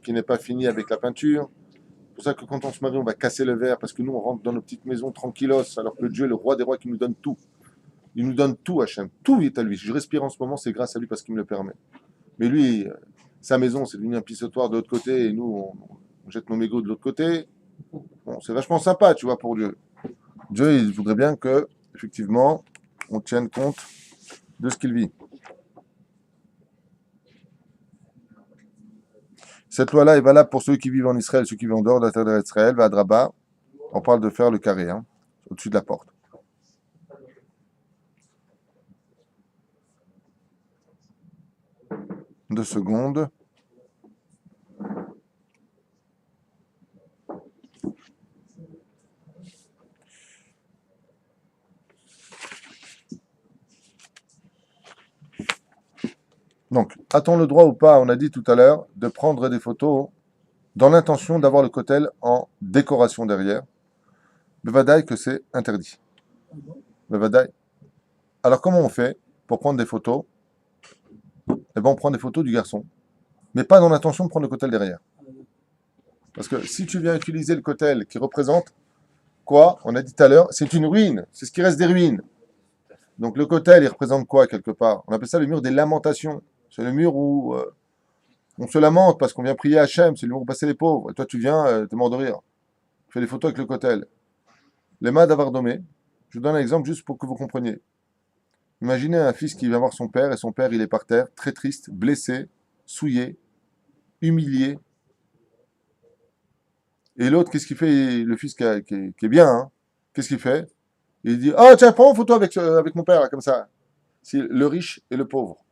qui n'est pas fini avec la peinture. C'est pour ça que quand on se marie, on va casser le verre parce que nous, on rentre dans nos petites maisons tranquillos, alors que Dieu est le roi des rois qui nous donne tout. Il nous donne tout, Hachem. Tout est à lui. Si je respire en ce moment, c'est grâce à lui parce qu'il me le permet. Mais lui, sa maison, c'est devenu un pissoir de l'autre côté et nous, on jette nos mégots de l'autre côté. Bon, c'est vachement sympa, tu vois, pour Dieu. Dieu, il voudrait bien que, effectivement, on tienne compte de ce qu'il vit. Cette loi-là est valable pour ceux qui vivent en Israël, ceux qui vivent en dehors de la terre d'Israël, va à Draba. On parle de faire le carré, hein, au-dessus de la porte. 2 secondes. Donc, a-t-on le droit ou pas, on a dit tout à l'heure, de prendre des photos dans l'intention d'avoir le kotel en décoration derrière? Bevadaï que c'est interdit. Bevadaï. Alors, comment on fait pour prendre des photos? Eh bien, on prend des photos du garçon, mais pas dans l'intention de prendre le kotel derrière. Parce que si tu viens utiliser le kotel qui représente quoi? On a dit tout à l'heure, c'est une ruine, c'est ce qui reste des ruines. Donc le kotel, il représente quoi quelque part? On appelle ça le mur des lamentations. C'est le mur où on se lamente parce qu'on vient prier à Hachem, c'est le mur où passer les pauvres. Et toi, tu viens, t'es mort de rire. Tu fais des photos avec le kotel. Les mains d'Avardomé, je vous donne un exemple juste pour que vous compreniez. Imaginez un fils qui vient voir son père, et son père, il est par terre, très triste, blessé, souillé, humilié. Et l'autre, qu'est-ce qu'il fait? Le fils qui est bien, hein, qu'est-ce qu'il fait? Il dit, oh tiens, prends une photo avec mon père, là, comme ça. C'est le riche et le pauvre.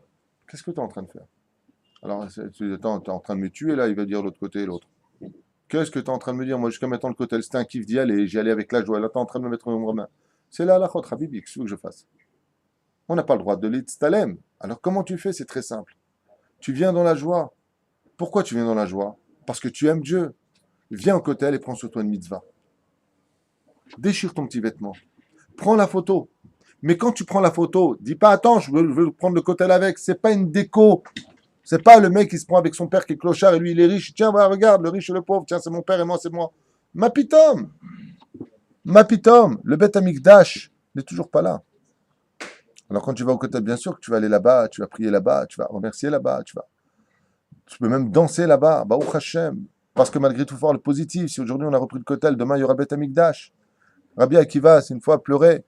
Qu'est-ce que tu es en train de faire? Alors, tu es en train de me tuer, là, il va dire l'autre côté et l'autre. Qu'est-ce que tu es en train de me dire? Moi, jusqu'à maintenant, le côté, c'était un kiff d'y aller, j'y allais avec la joie. Là, tu es en train de me mettre une main. C'est là la chôte, Habibi, qu'est-ce que je fasse? On n'a pas le droit de l'itztalem. Alors, comment tu fais? C'est très simple. Tu viens dans la joie. Pourquoi tu viens dans la joie? Parce que tu aimes Dieu. Viens au kotel et prends sur toi une mitzvah. Déchire ton petit vêtement. Prends la photo. Mais quand tu prends la photo, dis pas attends, je veux prendre le kotel avec. C'est pas une déco. C'est pas le mec qui se prend avec son père qui est clochard et lui il est riche. Tiens, voilà, regarde, le riche et le pauvre. Tiens, c'est mon père et moi, c'est moi. Mapitom. Le Beth Amikdash n'est toujours pas là. Alors quand tu vas au Kotel, bien sûr que tu vas aller là-bas, tu vas prier là-bas, tu vas remercier là-bas, tu peux même danser là-bas, Baruch Hashem. Parce que malgré tout, voir le positif. Si aujourd'hui on a repris le Kotel, demain il y aura Beth Amikdash. Rabbi Akiva, c'est une fois pleuré,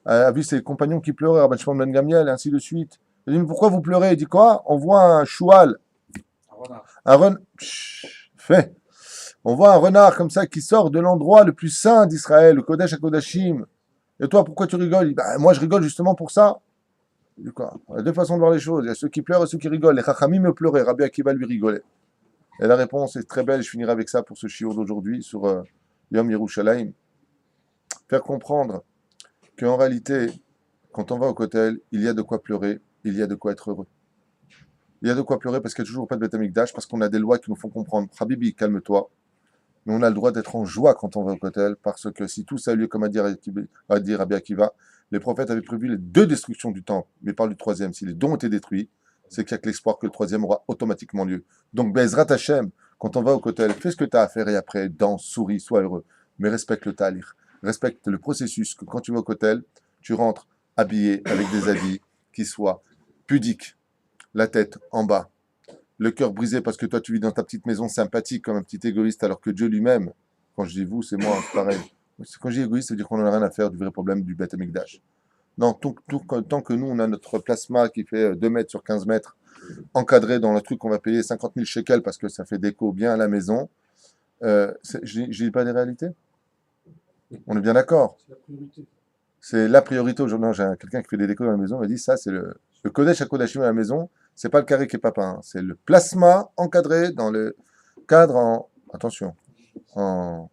a vu ses compagnons qui pleuraient, Rabbi Shimon ben Gamliel, et ainsi de suite. Il dit, mais pourquoi vous pleurez? Il dit quoi? On voit un choual, un renard. Fait. On voit un renard comme ça qui sort de l'endroit le plus saint d'Israël, le Kodesh HaKodashim. Et toi, pourquoi tu rigoles? Il dit, bah, moi, je rigole justement pour ça. Il dit quoi? Il y a deux façons de voir les choses. Il y a ceux qui pleurent et ceux qui rigolent. Les Chachamim me pleuraient, Rabbi Akiva lui rigolait. Et la réponse est très belle. Je finirai avec ça pour ce shiur d'aujourd'hui sur Yom Yerushalayim. Faire comprendre qu'en réalité, quand on va au Kotel, il y a de quoi pleurer, il y a de quoi être heureux. Il y a de quoi pleurer parce qu'il n'y a toujours pas de Beth Amikdash, parce qu'on a des lois qui nous font comprendre. Habibi, calme-toi. Mais on a le droit d'être en joie quand on va au Kotel, parce que si tout ça a lieu, comme a dit Rabbi Akiva, les prophètes avaient prévu les deux destructions du temple, mais parle du troisième. Si les deux ont été détruits, c'est qu'il n'y a que l'espoir que le troisième aura automatiquement lieu. Donc, Bezrat Hashem, quand on va au Kotel, fais ce que tu as à faire et après, danse, souris, sois heureux. Mais respecte le talir, respecte le processus que quand tu vas au Kotel, tu rentres habillé avec des habits qui soient pudiques, la tête en bas, le cœur brisé parce que toi tu vis dans ta petite maison sympathique comme un petit égoïste, alors que Dieu lui-même, quand je dis vous, c'est moi, c'est pareil. Quand je dis égoïste, ça veut dire qu'on n'en a rien à faire du vrai problème du Beth Amikdash. Non, tant que nous, on a notre plasma qui fait 2 mètres sur 15 mètres, encadré dans le truc qu'on va payer 50 000 shekels parce que ça fait déco bien à la maison, je ne dis pas des réalités. On est bien d'accord. C'est la priorité. C'est la priorité aujourd'hui. J'ai quelqu'un qui fait des décos dans la maison, il m'a dit ça, c'est le Kodesh à Kodashim à la maison, c'est pas le carré qui est pas peint, c'est le plasma encadré dans le cadre en, attention, en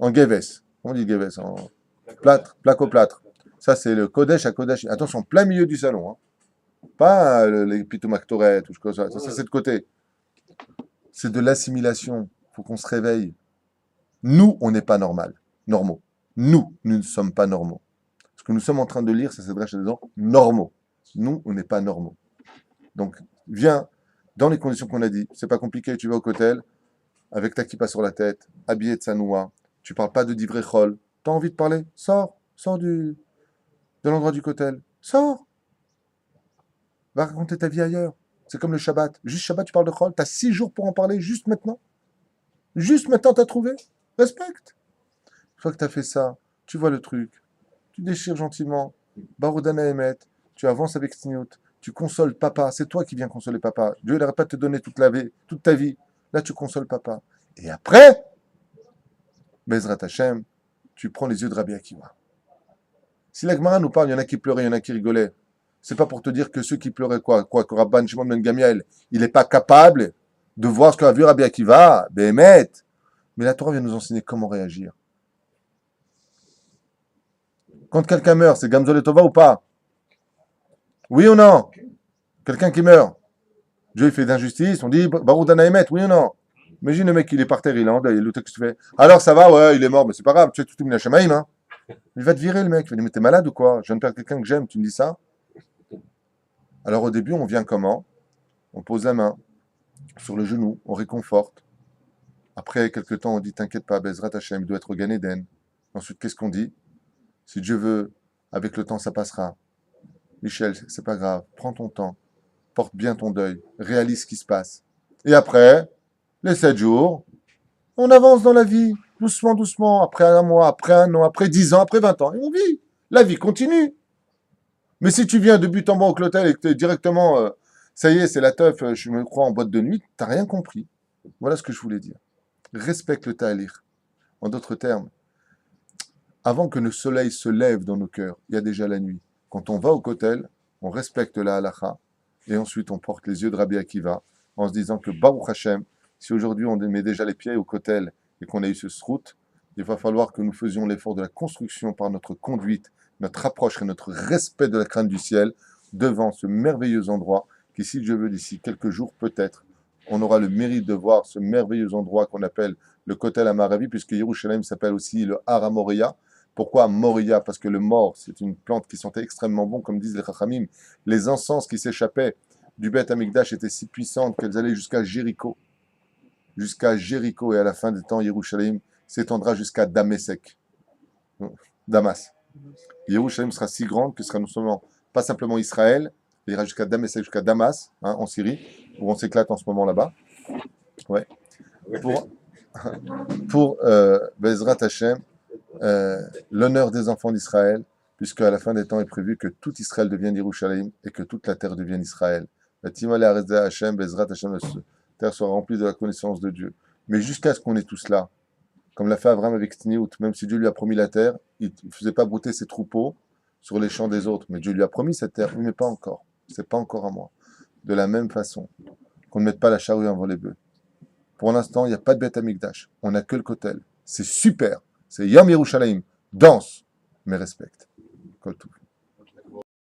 Geves. On dit Geves, en plâtre, placo-plâtre. Ça, c'est le Kodesh à Kodashim. Attention, plein milieu du salon, hein. Pas les pitomactorettes ou chose comme ça. Ça, c'est de côté. C'est de l'assimilation. Il faut qu'on se réveille. Nous, on n'est pas normaux. Nous ne sommes pas normaux. Ce que nous sommes en train de lire, ça s'adresse à des gens normaux. Nous, on n'est pas normaux. Donc, viens dans les conditions qu'on a dit. C'est pas compliqué. Tu vas au Kotel avec ta kippa sur la tête, habillé de sanoua. Tu parles pas de divrei chol. T'as envie de parler? Sors de l'endroit du Kotel. Sors. Va raconter ta vie ailleurs. C'est comme le Shabbat. Juste Shabbat, tu parles de chol. T'as 6 jours pour en parler juste maintenant. Juste maintenant, t'as trouvé. Respecte. Une fois que t'as fait ça, tu vois le truc. Tu déchires gentiment. Baroudana Emet. Tu avances avec Sniout. Tu consoles papa. C'est toi qui viens consoler papa. Dieu n'aurait pas te donner toute ta vie. Là, tu consoles papa. Et après, Bezrat Hashem, tu prends les yeux de Rabbi Akiva. Si la Gemara nous parle, il y en a qui pleuraient, il y en a qui rigolaient. C'est pas pour te dire que ceux qui pleuraient, que Rabban Shimon ben Gamliel, il n'est pas capable de voir ce qu'a vu Rabbi Akiva, Béhémet. Mais la Torah vient nous enseigner comment réagir. Quand quelqu'un meurt, c'est Gamzol et Tova ou pas? Oui ou non? Quelqu'un qui meurt. Dieu il fait d'injustice, on dit Baruch Dana Emet, oui ou non? Imagine le mec, il est par terre, il est en deuil, le texte fait. Alors ça va, ouais, il est mort, mais c'est pas grave, tu es tout le Minashamaïm, hein. Il va te virer le mec, il va dire mais t'es malade ou quoi? Je viens de perdre quelqu'un que j'aime, tu me dis ça? Alors au début, on vient comment? On pose la main sur le genou, on réconforte. Après quelques temps, on dit t'inquiète pas, Bezrat Hashem, il doit être au Gan Eden. Ensuite, qu'est-ce qu'on dit? Si Dieu veut, avec le temps, ça passera. Michel, c'est pas grave, prends ton temps, porte bien ton deuil, réalise ce qui se passe. Et après, les 7 jours, on avance dans la vie, doucement, doucement, après un mois, après un an, après 10 ans, après 20 ans, et on vit. La vie continue. Mais si tu viens de but en bas au clotel et que tu es directement, ça y est, c'est la teuf, je me crois en boîte de nuit, t'as rien compris. Voilà ce que je voulais dire. Respecte le ta'alir. En d'autres termes, avant que le soleil se lève dans nos cœurs, il y a déjà la nuit. Quand on va au kotel, on respecte la halacha, et ensuite on porte les yeux de Rabbi Akiva, en se disant que Baruch Hashem, si aujourd'hui on met déjà les pieds au kotel et qu'on a eu ce srout, il va falloir que nous faisions l'effort de la construction par notre conduite, notre approche et notre respect de la crainte du ciel devant ce merveilleux endroit qui, si Dieu veut, d'ici quelques jours, peut-être, on aura le mérite de voir ce merveilleux endroit qu'on appelle le Kotel Amaravi, puisque Yerushalayim s'appelle aussi le Har HaMoriah. Pourquoi Moria? Parce que le mort, c'est une plante qui sentait extrêmement bon, comme disent les Chachamim. Les encens qui s'échappaient du Beth Amikdash étaient si puissantes qu'elles allaient jusqu'à Jéricho. Jusqu'à Jéricho, et à la fin des temps, Yerushalayim s'étendra jusqu'à Damasek. Damas. Yerushalayim sera si grande que ce sera non seulement pas simplement Israël, il ira jusqu'à Damas, hein, en Syrie, où on s'éclate en ce moment là-bas. Ouais. Ouais. Pour Bezrat Hashem, l'honneur des enfants d'Israël, puisque à la fin des temps est prévu que tout Israël devienne Yerushalayim et que toute la terre devienne Israël. La Timale Arezda Hashem, Bezrat Hashem, la terre soit remplie de la connaissance de Dieu. Mais jusqu'à ce qu'on ait tous là, comme l'a fait Abraham avec Tsniout, même si Dieu lui a promis la terre, il ne faisait pas brouter ses troupeaux sur les champs des autres. Mais Dieu lui a promis cette terre, oui, mais pas encore. C'est pas encore à moi. De la même façon, qu'on ne mette pas la charrue avant les bœufs. Pour l'instant, il n'y a pas de Beth Amikdash. On n'a que le Kotel. C'est super. C'est Yom Yerushalayim. Danse, mais respecte. Kol Tov.